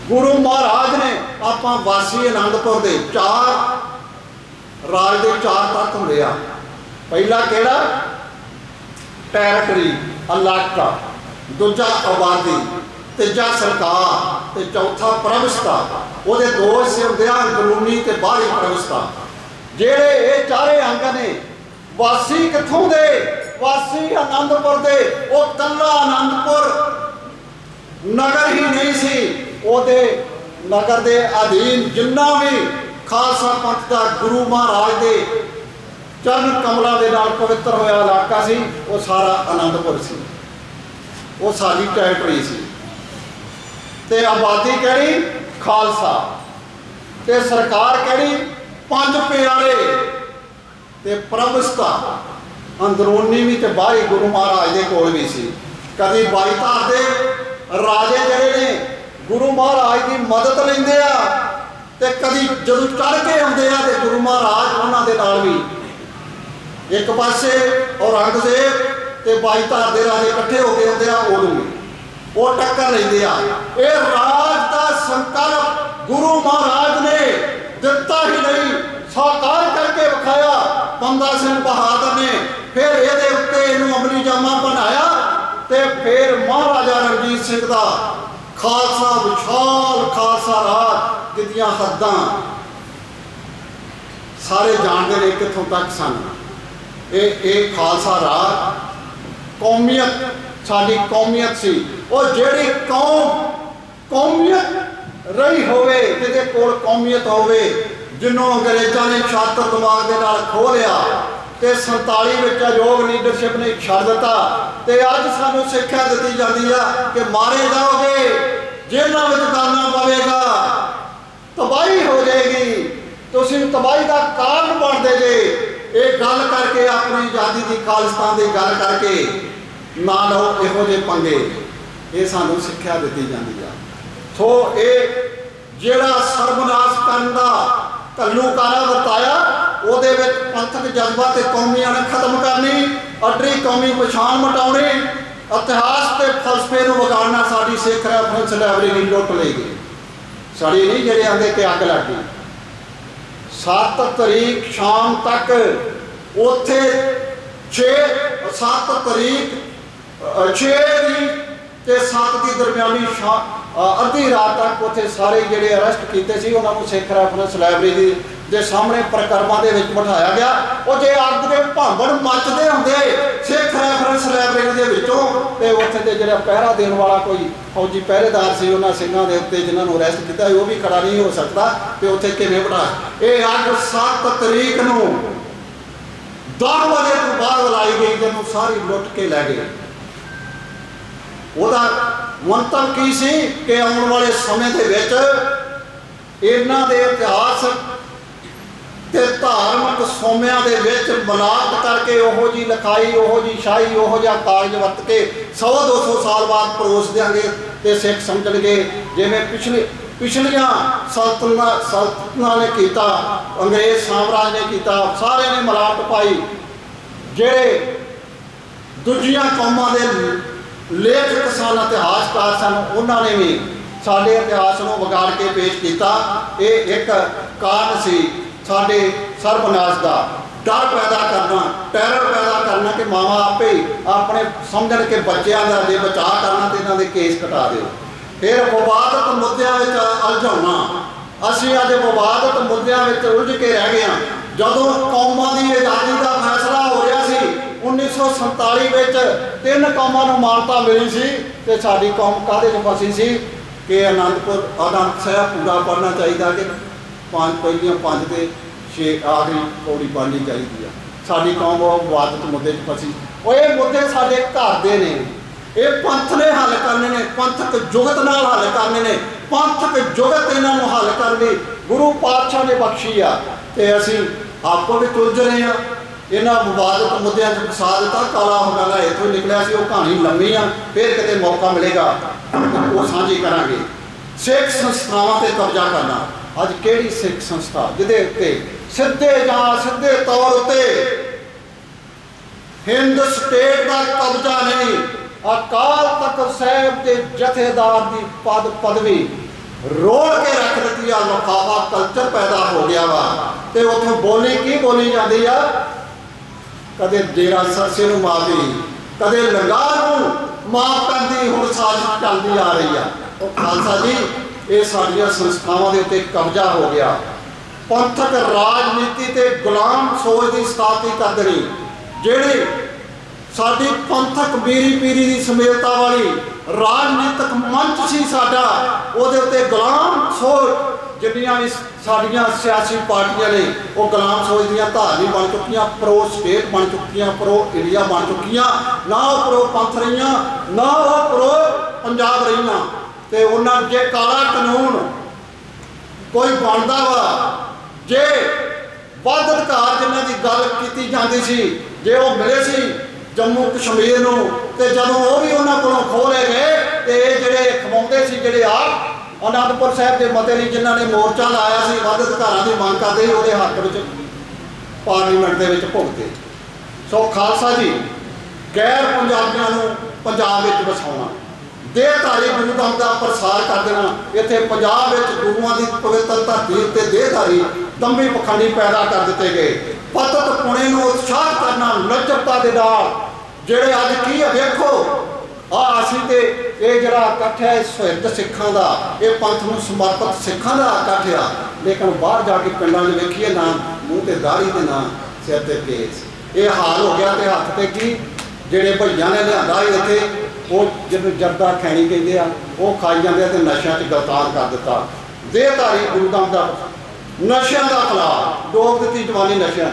A: गुरु महाराज ने आपां वासी आनंदपुर के 4 राज के 4 तत्त होंदे आ। पहला किहड़ा? टैरेटरी इलाका, दूजा आबादी, तीजा सरकार ते चौथा प्रविष्टा। वो 2 हिस्से होंदे आ, अंदरूनी ते बाहरी प्रविष्टा। जेड़े ये चारे अंग ने वासी कित्थों दे? वासी आनंदपुर दे। वो कल्ला आनंदपुर नगर ही नहीं सी, ਉਹਦੇ ਨਗਰ ਦੇ ਅਧੀਨ ਜਿੰਨਾ ਵੀ ਖਾਲਸਾ ਪੰਥ ਦਾ ਗੁਰੂ ਮਹਾਰਾਜ ਦੇ ਚਰਨ ਕਮਲਾਂ ਦੇ ਨਾਲ ਪਵਿੱਤਰ ਹੋਇਆ ਇਲਾਕਾ ਸੀ, ਉਹ ਸਾਰਾ ਆਨੰਦਪੁਰ ਸੀ। ਉਹ ਸਾਡੀ ਟੈਰੀਟਰੀ ਸੀ। ਤੇ ਆਬਾਦੀ ਕਿਹੜੀ? ਖਾਲਸਾ। ਤੇ ਸਰਕਾਰ ਕਿਹੜੀ? 5 ਪਿਆਰੇ ਤੇ ਪ੍ਰਵਿਸ਼ਤਾ, ਅੰਦਰੂਨੀ ਵੀ ਤੇ ਬਾਹਰੀ ਗੁਰੂ ਮਹਾਰਾਜ ਦੇ ਕੋਲ ਵੀ ਸੀ। ਕਦੀ ਬਾਈ ਧਾਰ ਦੇ ਰਾਜੇ ਜਿਹੜੇ ਨੇ गुरु महाराज की मदद लेंदे आ, ते कदी जदों चढ़ के आउंदे आ ते गुरु महाराज उन्हां दे नाल भी। एक पासे औरंगजेब ते बाई धार दे राजे इकट्ठे होके आउंदे आ, उदों भी वो टक्कर लेंदे आ। ये राज दा संकल्प गुरु महाराज ने दिता ही नहीं, साकार करके विखाया बंदा सिंह बहादुर ने। फिर ये उत्ते इहनूं अमली जामा बनाया ते फिर महाराजा रणजीत सिंह दा खालसा विशाल खालसा राज जिहदियां हद्दां सारे जानते हैं कित्थों तक सन। ये खालसा राज कौमीयत, साडी कौमीयत सी। और जिहड़ी कौम कौमीयत रही होवे, जिहदे कोल कौमीयत होवे, जिन्हों अंग्रेज़ां ने छात्र दिमाग दे नाल खो लिया ते 47 विच अयोग लीडरशिप ने छड़ दिता, ते अज सानूं सिक्ख्या दित्ती जाती है कि मारे जाओगे, जेलों में करना पवेगा, तबाही हो जाएगी, तुसीं तबाही का कारण बनते जे। ये गल करके अपनी आज़ादी की खालिस्तान की गल करके ना लो इहो जे पंगे, ये सानू सिक्ख्या दी जाती है। सो ये जिहड़ा सर्वनाश करन दा घल्लूकारा वरताया, ਉਹਦੇ ਵਿੱਚ ਪੰਥਕ ਜਜ਼ਬਾ ਤੇ ਕੌਮੀ ਅਣਖ ਖਤਮ ਕਰਨੀ, ਅੱਡਰੀ ਕੌਮੀ ਪਛਾਣ ਮਿਟਾਉਣੀ, ਇਤਿਹਾਸ ਤੇ ਫਲਸਫੇ ਨੂੰ ਵਿਗਾੜਨਾ ਸਾਡੀ ਸਿੱਖ ਰੈਫਰੈਂਸ ਲਾਇਬ੍ਰੇਰੀ ਲੁੱਟ ਲਈ ਗਈ। ਸੜੀ ਨਹੀਂ ਜਿਹੜੇ ਆਂਦੇ ਕਿ ਅੱਗ ਲੱਗ ਗਈ। 7 ਤਰੀਕ ਸ਼ਾਮ ਤੱਕ ਉੱਥੇ 7 ਤਰੀਕ 6 ਦੀ ਤੇ 7 ਦੀ ਦਰਮਿਆਨੀ ਅੱਧੀ ਰਾਤ ਤੱਕ ਉੱਥੇ ਸਾਰੇ ਜਿਹੜੇ ਅਰੈਸਟ ਕੀਤੇ ਸੀ ਉਹਨਾਂ ਨੂੰ ਸਿੱਖ ਰੈਫਰੈਂਸ ਲਾਇਬ੍ਰੇਰੀ ਦੇ ਸਾਹਮਣੇ ਪ੍ਰਕਰਮਾਂ ਦੇ ਵਿੱਚ ਬਿਠਾਇਆ ਗਿਆ। ਉਹ ਜੇ ਅੱਗ ਦੇ ਭਾਂਬੜ ਮੱਚਦੇ ਹੁੰਦੇ ਸਿੱਖ ਰੈਫਰੈਂਸ ਲਾਇਬ੍ਰੇਰੀ ਦੇ ਵਿੱਚੋਂ, ਤੇ ਉੱਥੇ ਦੇ ਜਿਹੜਾ ਪਹਿਰਾ ਦੇਣ ਵਾਲਾ ਕੋਈ ਫੌਜੀ ਪਹਿਰੇਦਾਰ ਸੀ ਉਹਨਾਂ ਸਿੰਘਾਂ ਦੇ ਉੱਤੇ ਜਿਨ੍ਹਾਂ ਨੂੰ ਅਰੈਸਟ ਕੀਤਾ, ਉਹ ਵੀ ਖੜਾ ਨਹੀਂ ਹੋ ਸਕਦਾ ਤੇ ਉੱਥੇ ਕਿਵੇਂ ਬਿਠਾ। ਇਹ ਅੱਗ 7 ਤਰੀਕ ਨੂੰ 10 ਵਜੇ ਤੋਂ ਬਾਅਦ ਲਾਈ ਗਈ, ਜਿਹਨੂੰ ਸਾਰੀ ਲੁੱਟ ਕੇ ਲੈ ਗਏ। ਉਹਦਾ ਮੰਤਵ ਕੀ ਸੀ ਕਿ ਆਉਣ ਵਾਲੇ ਸਮੇਂ ਦੇ ਵਿੱਚ ਇਹਨਾਂ ਦੇ ਇਤਿਹਾਸ ਤੇ ਧਾਰਮਿਕ ਸੋਮਿਆਂ ਦੇ ਵਿੱਚ ਮਿਲਾਵਟ ਕਰਕੇ ਉਹੋ ਜੀ ਲਿਖਾਈ, ਉਹੋ ਜੀ ਸ਼ਾਹੀ, ਉਹੋ ਜਿਹਾ ਕਾਗਜ਼ ਵਰਤ ਕੇ 100-200 ਸਾਲ ਬਾਅਦ ਪਰੋਸ ਦਿਆਂਗੇ ਤੇ ਸਿੱਖ ਸਮਝਣਗੇ ਜਿਵੇਂ ਪਿਛਲੀਆਂ ਸਲਤਨਤਾਂ ਨੇ ਕੀਤਾ, ਅੰਗਰੇਜ਼ ਸਾਮਰਾਜ ਨੇ ਕੀਤਾ। ਸਾਰਿਆਂ ਨੇ ਮਿਲਾਵਟ ਪਾਈ। ਜਿਹੜੇ ਦੂਜੀਆਂ ਕੌਮਾਂ ਦੇ ਲੇਖਕ ਸਨ, ਇਤਿਹਾਸਕਾਰ ਸਨ, ਉਹਨਾਂ ਨੇ ਵੀ ਸਾਡੇ ਇਤਿਹਾਸ ਨੂੰ ਵਿਗਾੜ ਕੇ ਪੇਸ਼ ਕੀਤਾ। ਇਹ ਇੱਕ ਕਾਰਨ ਸੀ ਸਾਡੇ ਸਰਬਨਾਸ਼ ਦਾ। ਡਰ ਪੈਦਾ ਕਰਨਾ, ਟੈਰਰ ਪੈਦਾ ਕਰਨਾ ਕਿ ਮਾਵਾਂ ਆਪੇ ਹੀ ਆਪਣੇ ਸਮਝਣ ਕਿ ਬੱਚਿਆਂ ਦਾ ਜੇ ਬਚਾਅ ਕਰਨਾ ਤੇ ਇਹਨਾਂ ਦੇ ਕੇਸ ਕਟਾ ਦਿਓ। ਫਿਰ ਵਿਵਾਦਤ ਮੁੱਦਿਆਂ ਵਿੱਚ ਉਲਝਾਉਣਾ। ਅਸੀਂ ਅੱਜ ਵਿਵਾਦਤ ਮੁੱਦਿਆਂ ਵਿੱਚ ਉਲਝ ਕੇ ਰਹਿ ਗਏ ਹਾਂ। ਜਦੋਂ ਕੌਮਾਂ ਦੀ ਆਜ਼ਾਦੀ ਦਾ ਫੈਸਲਾ ਹੋ ਰਿਹਾ ਸੀ 1947 ਵਿੱਚ 3 ਕੌਮਾਂ ਨੂੰ ਮਾਨਤਾ ਮਿਲੀ ਸੀ ਤੇ ਸਾਡੀ ਕੌਮ ਕਾਹਦੇ 'ਚ ਫਸੀ ਸੀ ਕਿ ਆਨੰਦ ਸਾਹਿਬ ਪੂਰਾ ਪੜ੍ਹਨਾ ਚਾਹੀਦਾ ਕਿ 5 ਪਹਿਲੀਆਂ 5 ਤੇ 6 ਆਖਰੀ ਪੌੜੀ ਪੜ੍ਹਨੀ ਚਾਹੀਦੀ ਆ। ਸਾਡੀ ਕੌਮ ਉਹ ਵਿਵਾਦਤ ਮੁੱਦੇ 'ਚ ਫਸੀ। ਉਹ ਇਹ ਮੁੱਦੇ ਸਾਡੇ ਘਰ ਦੇ ਨੇ, ਇਹ ਪੰਥ ਨੇ ਹੱਲ ਕਰਨੇ ਨੇ, ਪੰਥਕ ਜੁਗਤ ਨਾਲ ਹੱਲ ਕਰਨੇ ਨੇ। ਪੰਥਕ ਜੁਗਤ ਇਹਨਾਂ ਨੂੰ ਹੱਲ ਕਰਨ ਲਈ ਗੁਰੂ ਪਾਤਸ਼ਾਹ ਨੇ ਬਖਸ਼ੀ ਆ ਤੇ ਅਸੀਂ ਆਪੋ ਵਿੱਚ ਉਲਝ ਰਹੇ ਹਾਂ। ਇਹਨਾਂ ਵਿਵਾਦਤ ਮੁੱਦਿਆਂ 'ਚ ਫਸਾ ਦਿੱਤਾ। ਕਾਲਾ ਹੋਗਾਲਾ ਇੱਥੋਂ ਨਿਕਲਿਆ ਸੀ। ਉਹ ਕਹਾਣੀ ਲੰਮੀ ਆ, ਫਿਰ ਕਿਤੇ ਮੌਕਾ ਮਿਲੇਗਾ ਉਹ ਸਾਂਝੀ ਕਰਾਂਗੇ। ਸਿੱਖ ਸੰਸਥਾਵਾਂ 'ਤੇ ਕਬਜ਼ਾ ਕਰਨਾ। ਅੱਜ ਕਿਹੜੀ ਸਿੱਖ ਸੰਸਥਾ ਜਿਹਦੇ ਉੱਤੇ ਸਿੱਧੇ ਜਾਂ ਸਿੱਧੇ ਤੌਰ ਉੱਤੇ ਹਿੰਦ ਸਟੇਟ ਦਾ ਕਬਜ਼ਾ ਨਹੀਂ, ਅਕਾਲ ਤਖਤ ਸਾਹਿਬ ਦੇ ਜਥੇਦਾਰ ਦੀ ਪਦਵੀ ਰੋੜ ਕੇ ਰੱਖ ਦਿੱਤੀ ਆ। ਲਿਫਾਫਾ ਕਲਚਰ ਪੈਦਾ ਹੋ ਗਿਆ ਵਾ ਤੇ ਉੱਥੋਂ ਬੋਲੀ ਕੀ ਬੋਲੀ ਜਾਂਦੀ ਆ? ਕਦੇ ਡੇਰਾ ਸਰਸੇ ਨੂੰ ਮਾਫੀ, ਕਦੇ ਲੰਗਾਰ ਨੂੰ ਮਾਫ ਕਰਦੀ ਹੁਣ ਸਾਜ਼ਿਸ਼ ਚੱਲਦੀ ਆ ਰਹੀ ਆ। ਉਹ ਖਾਲਸਾ ਜੀ, ਇਹ ਸਾਡੀਆਂ ਸੰਸਥਾਵਾਂ ਦੇ ਉੱਤੇ ਕਬਜ਼ਾ ਹੋ ਗਿਆ। ਪੰਥਕ ਰਾਜਨੀਤੀ ਤੇ ਗੁਲਾਮ ਸੋਚ ਦੀ ਸਥਾਪਤੀ ਕਰ ਦੇਣੀ। ਜਿਹੜੀ ਸਾਡੀ ਪੰਥਕ ਬੀਰੀ ਪੀਰੀ ਦੀ ਸਮੇਲਤਾ ਵਾਲੀ ਰਾਜਨੀਤਿਕ ਮੰਚ ਸੀ ਸਾਡਾ, ਉਹਦੇ ਉੱਤੇ ਗੁਲਾਮ ਸੋਚ ਜਿੰਨੀਆਂ ਵੀ ਸਾਡੀਆਂ ਸਿਆਸੀ ਪਾਰਟੀਆਂ ਨੇ ਉਹ ਗੁਲਾਮ ਸੋਚ ਦੀਆਂ ਧਾਰਨੀ ਬਣ ਚੁੱਕੀਆਂ, ਪ੍ਰੋ ਸਟੇਟ ਬਣ ਚੁੱਕੀਆਂ, ਪ੍ਰੋ ਇੰਡੀਆ ਬਣ ਚੁੱਕੀਆਂ। ਨਾ ਉਹ ਪ੍ਰੋ ਪੰਥ ਰਹੀਆਂ, ਨਾ ਉਹ ਪ੍ਰੋ ਪੰਜਾਬ ਰਹੀਆਂ। ਤੇ ਉਹਨਾਂ ਜੇ ਕਾਲਾ ਕਾਨੂੰਨ ਕੋਈ ਬਣਦਾ ਵਾ, ਜੇ ਵੱਧ ਅਧਿਕਾਰ ਜਿਨ੍ਹਾਂ ਦੀ ਗੱਲ ਕੀਤੀ ਜਾਂਦੀ ਸੀ, ਜੇ ਉਹ ਮਿਲੇ ਸੀ ਜੰਮੂ ਕਸ਼ਮੀਰ ਨੂੰ, ਤੇ ਜਦੋਂ ਉਹ ਵੀ ਉਹਨਾਂ ਕੋਲੋਂ ਖੋਹ ਲਏ ਗਏ ਤੇ ਇਹ ਜਿਹੜੇ ਖਵਾਉਂਦੇ ਸੀ, ਜਿਹੜੇ ਆਪ ਅਨੰਦਪੁਰ ਸਾਹਿਬ ਦੇ ਮਤੇ ਲਈ ਜਿਨ੍ਹਾਂ ਨੇ ਮੋਰਚਾ ਲਾਇਆ ਸੀ, ਵੱਧ ਅਧਿਕਾਰਾਂ ਦੀ ਮੰਗ ਕਰਦੇ ਸੀ, ਉਹਦੇ ਹੱਕ ਵਿੱਚ ਪਾਰਲੀਮੈਂਟ ਦੇ ਵਿੱਚ ਭੁਗਤੇ। ਸੋ ਖਾਲਸਾ ਜੀ, ਗੈਰ ਪੰਜਾਬੀਆਂ ਨੂੰ ਪੰਜਾਬ ਵਿੱਚ ਵਸਾਉਣਾ, ਦੇਹਧਾਰੀ ਗੁਰੂ ਧਰਮ ਦਾ ਪ੍ਰਸਾਰ ਕਰ ਦੇਣਾ। ਇੱਥੇ ਪੰਜਾਬ ਵਿੱਚ ਗੁਰੂਆਂ ਦੀ ਪਵਿੱਤਰ ਧਰਤੀ ਉੱਤੇ ਦੇਹਧਾਰੀ ਦੰਭੀ ਪਖੰਡੀ ਪੈਦਾ ਕਰ ਦਿੱਤੇ ਗਏ। ਪਤਤ ਪੁਣੇ ਨੂੰ ਉਤਸ਼ਾਹਿਤ ਕਰਨਾ ਲਚਕਤਾ ਦੇ ਨਾਲ। ਜਿਹੜੇ ਅੱਜ ਕੀ ਵੇਖੋ ਅਸੀਂ ਤੇ ਇਹ ਜਿਹੜਾ ਇਕੱਠ ਹੈ ਸ਼ਹੀਦ ਸਿੱਖਾਂ ਦਾ, ਇਹ ਪੰਥ ਨੂੰ ਸਮਰਪਿਤ ਸਿੱਖਾਂ ਦਾ ਇਕੱਠ ਆ। ਲੇਕਿਨ ਬਾਹਰ ਜਾ ਕੇ ਪਿੰਡਾਂ 'ਚ ਵੇਖੀਏ ਨਾ ਮੂੰਹ ਤੇ ਦਾੜੀ ਤੇ ਨਾ ਸਿਰ ਤੇ ਕੇਸ। ਇਹ ਹਾਲ ਹੋ ਗਿਆ ਤੇ ਹੱਥ ਤੇ ਕੀ ਜਿਹੜੇ ਭਈਆਂ ਨੇ ਲਿਆਂਦਾ ਇੱਥੇ, ਉਹ ਜਿਹਨੂੰ ਜਰਦਾ ਖੈਣੀ ਕਹਿੰਦੇ ਆ, ਉਹ ਖਾਈ ਜਾਂਦੇ ਆ ਤੇ ਨਸ਼ਿਆਂ 'ਚ ਗ੍ਰਿਫਤਾਰ ਕਰ ਦਿੱਤਾ। ਦੇਹਧਾਰੀ ਗੁਰੂ ਧਰਮ ਦਾ ਨਸ਼ਿਆਂ ਦਾ ਖਿਲਾਫ ਡੋਬ ਦਿੱਤੀ ਜਵਾਨੀ ਨਸ਼ਿਆਂ।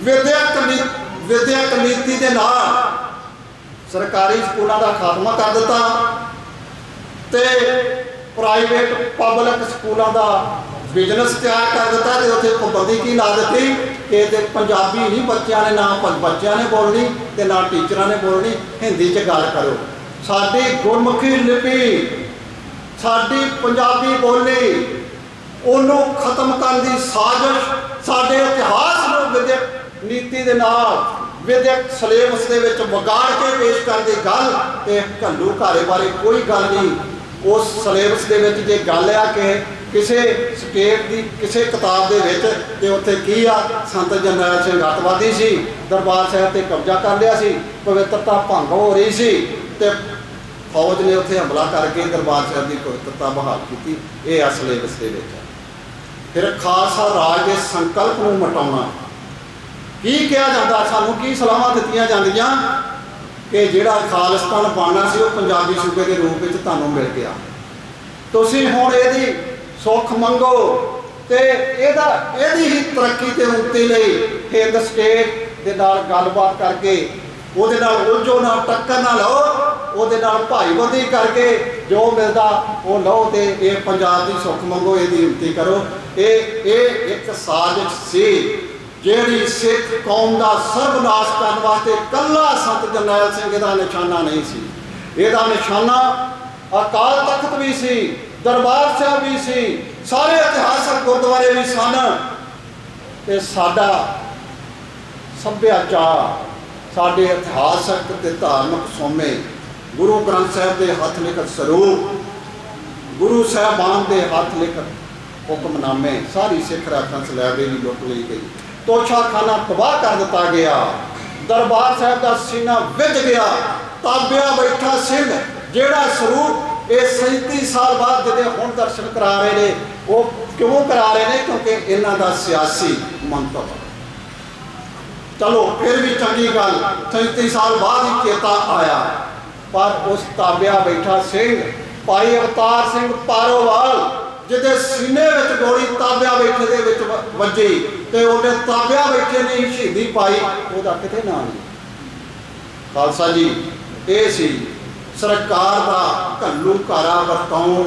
A: ਵਿਦਿਅਕ ਨੀਤੀ ਦੇ ਨਾਲ ਸਰਕਾਰੀ ਸਕੂਲਾਂ ਦਾ ਖਾਤਮਾ ਕਰ ਦਿੱਤਾ ਤੇ ਪ੍ਰਾਈਵੇਟ ਪਬਲਿਕ ਸਕੂਲਾਂ ਦਾ ਬਿਜ਼ਨਸ ਤਿਆਰ ਕਰ ਦਿੱਤਾ ਤੇ ਉੱਥੇ पाबंदी की ला दी कि पंजाबी नहीं बच्चों ने, ना बच्चों ने बोलनी ते ना टीचर ने बोलनी, हिंदी च गल करो। साडी गुरमुखी लिपि, साडी पंजाबी बोली उन्हों खत्म करने की साजिश साडे इतिहास नूं विद्यक नीति दे नाल विद्यक सिलेबस दे विच विगाड़ के पेश करने की गल ते घल्लूघारे बारे कोई गल नहीं। उस सिलेबस दे विच जे गल आ कि किसी स्टेट की किसी किताब दे विच ते उत्थे की आ संत जरनैल सिंह अतवादी सी, दरबार साहिब ते कब्जा कर लिया सी, पवित्रता भंग हो रही सी ते फौज ने उत्थे हमला करके दरबार साहिब की पवित्रता बहाल की। ये आ सिलेबस दे विच। फिर खालसा राज के संकल्प को मटाउणा की कहा जाता, सानू की सलाहां दित्तियां जांदियां कि जिहड़ा खालिस्तान बनना सी वो पंजाबी सूबे के रूप में तुहानूं मिल गया, तुसीं हुण इहदी सुख मंगो ते इहदी ही तरक्की ते उन्नति लई हिंद स्टेट दे नाल गलबात करके ਉਹਦੇ ਨਾਲ ਉਲਝੋ ना, टक्कर ना लो, ਉਹਦੇ ਨਾਲ ਭਾਈਵਾਲੀ करके जो मिलता वो लो ते ये पंजाब की सुख मंगो, ਇਹਦੀ उन्नति करो। ये एक साजिश सी ਜਿਹੜੀ सिख कौम का सर्वनाश करने वास्ते कल्ला संत जरनैल सिंह का निशाना नहीं सी। ਇਹਦਾ निशाना अकाल तख्त भी सी, दरबार साहब भी सी, सारे इतिहासक गुरुद्वारे भी सन ते साडा सभ्याचार, साडे इतिहासक ते धार्मिक सोमे, गुरु ग्रंथ साहिब के हथ लिखत स्वरूप, गुरु साहबान के हथ लिखत हुक्मनामे, सारी सिख रेफरेंस लाइब्रेरी लुट ली गई, तोशाखाना तबाह कर दिता गया, दरबार साहब का सीना विज गया। ताबिया बैठा सिंह जिहड़ा स्वरूप ये 37 साल बाद जिहदे हुण दर्शन करा रहे हैं, वो क्यों करा रहे हैं? क्योंकि इन्हां दा सियासी मंतव। चलो फिर भी चंगी गल, 37 साल बाद ही चेता आया, पर उस ताबिया बैठा सिंह भाई अवतार सिंह पारोवाल जिहदे सीने विच गोली ताबिया बैठे दे विच वजी ते उहने ताबिया बैठे ने शहीदी पाई, उहदा किते नाम नहीं। खालसा जी ये सी सरकार का घल्लूघारा वरताउण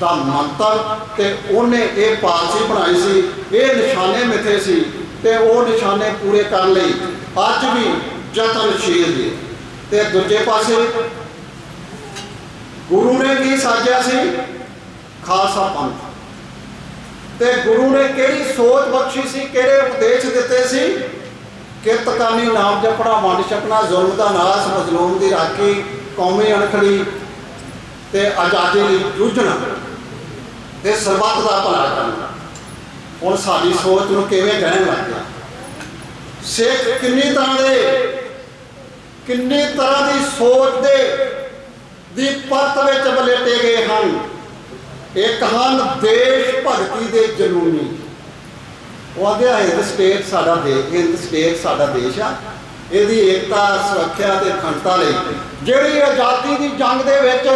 A: दा मंतव ते उन्हें ये पालिसी बनाई सी, ये निशाने मिथे सी ते वो निशाने पूरे करने लई अज भी यतनशील जी। ते दूजे पासे गुरु ने की साजिया सी? खालसा पंथ ते गुरु ने किहड़ी सोच बख्शी सी, किहड़े उपदेश दिते सी? किरत करनी, नाम जपना, वंड छकना, जुल्म दा नाश, मजलूम दी राखी, कौमी अणखड़ी ते आज़ादी लई जूझना ते सरबत दा भला करना। हुण साडी सोच नूं किवें कहण लग गया? सिख किन्नी तरह की सोच दे दी परत विच वलेटे गए हैं। एक हन देश भगती दे जनूनी, वो आदे हिंद स्टेट साडा हिंद स्टेट साडा देश आ, इहदी एकता सुरक्षा ते अखंडता लई जिहड़ी आज़ादी की जंग दे विच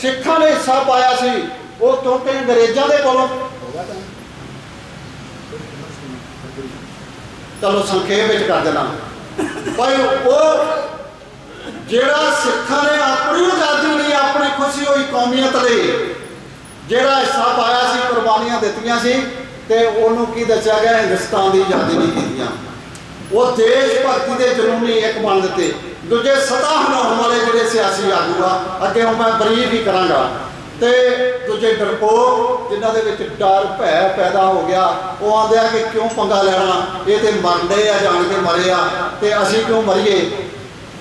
A: सिखां ने हिस्सा पाया सी, वो क्योंकि अंग्रेज़ां दे कोलों चलो संखेप में कर देना भाई, वो जिहड़ा सिखां ने अपनी आज़ादी लई अपनी खुशी हुई कौमीयत लई जिहड़ा हिस्सा पाया सी, कुर्बानियां दित्तियां सी ते उहनूं की दस्सिया गया हिंदुस्तान की आज़ादी नहीं कीतियां। वो देश भगती के जनूनी एक बन दिते। दूजे सतह हिलाउण वाले जिहड़े सियासी आगू आ, अगे हुण मैं बरीफ ही करांगा, ते दूजे डरपोक जिन्हां दे विच डर भै पैदा हो गया, वो आंदे आ कि क्यों पंगा लैना, ये तो मरदे आ, जान के मरे आ ते असीं क्यों मरीए।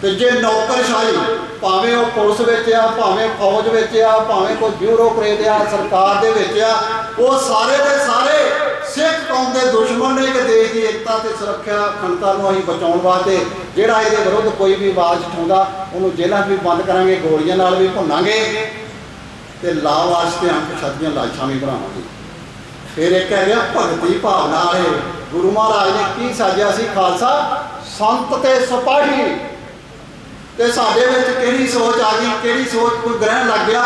A: ते जे नौकरशाही भावें वो पुलिस विच आ, भावें फौज विच आ, भावें कोई ब्यूरोक्रेट आ, सरकार दे विच आ, वो सारे दे सारे सिख कौम के दुश्मन ने कि देश की एकता ते सुरक्षा अखंडता नूं असीं बचाउण वास्ते जिहड़ा इहदे विरुद्ध कोई भी आवाज़ उठाउंदा उहनूं जेलां भी बंद करांगे, गोलियां नाल भी भुनांगे ते लावारिस ते अणपछातीआं ਦੀਆਂ लाशां भी बनावांगे। फिर एक है भगती भावना वाले गुरु महाराज ने की साजिया सी? खालसा संत ते सिपाही ते साडे विच किहड़ी सोच आ गई, किहड़ी सोच कोई ग्रहण लग गया,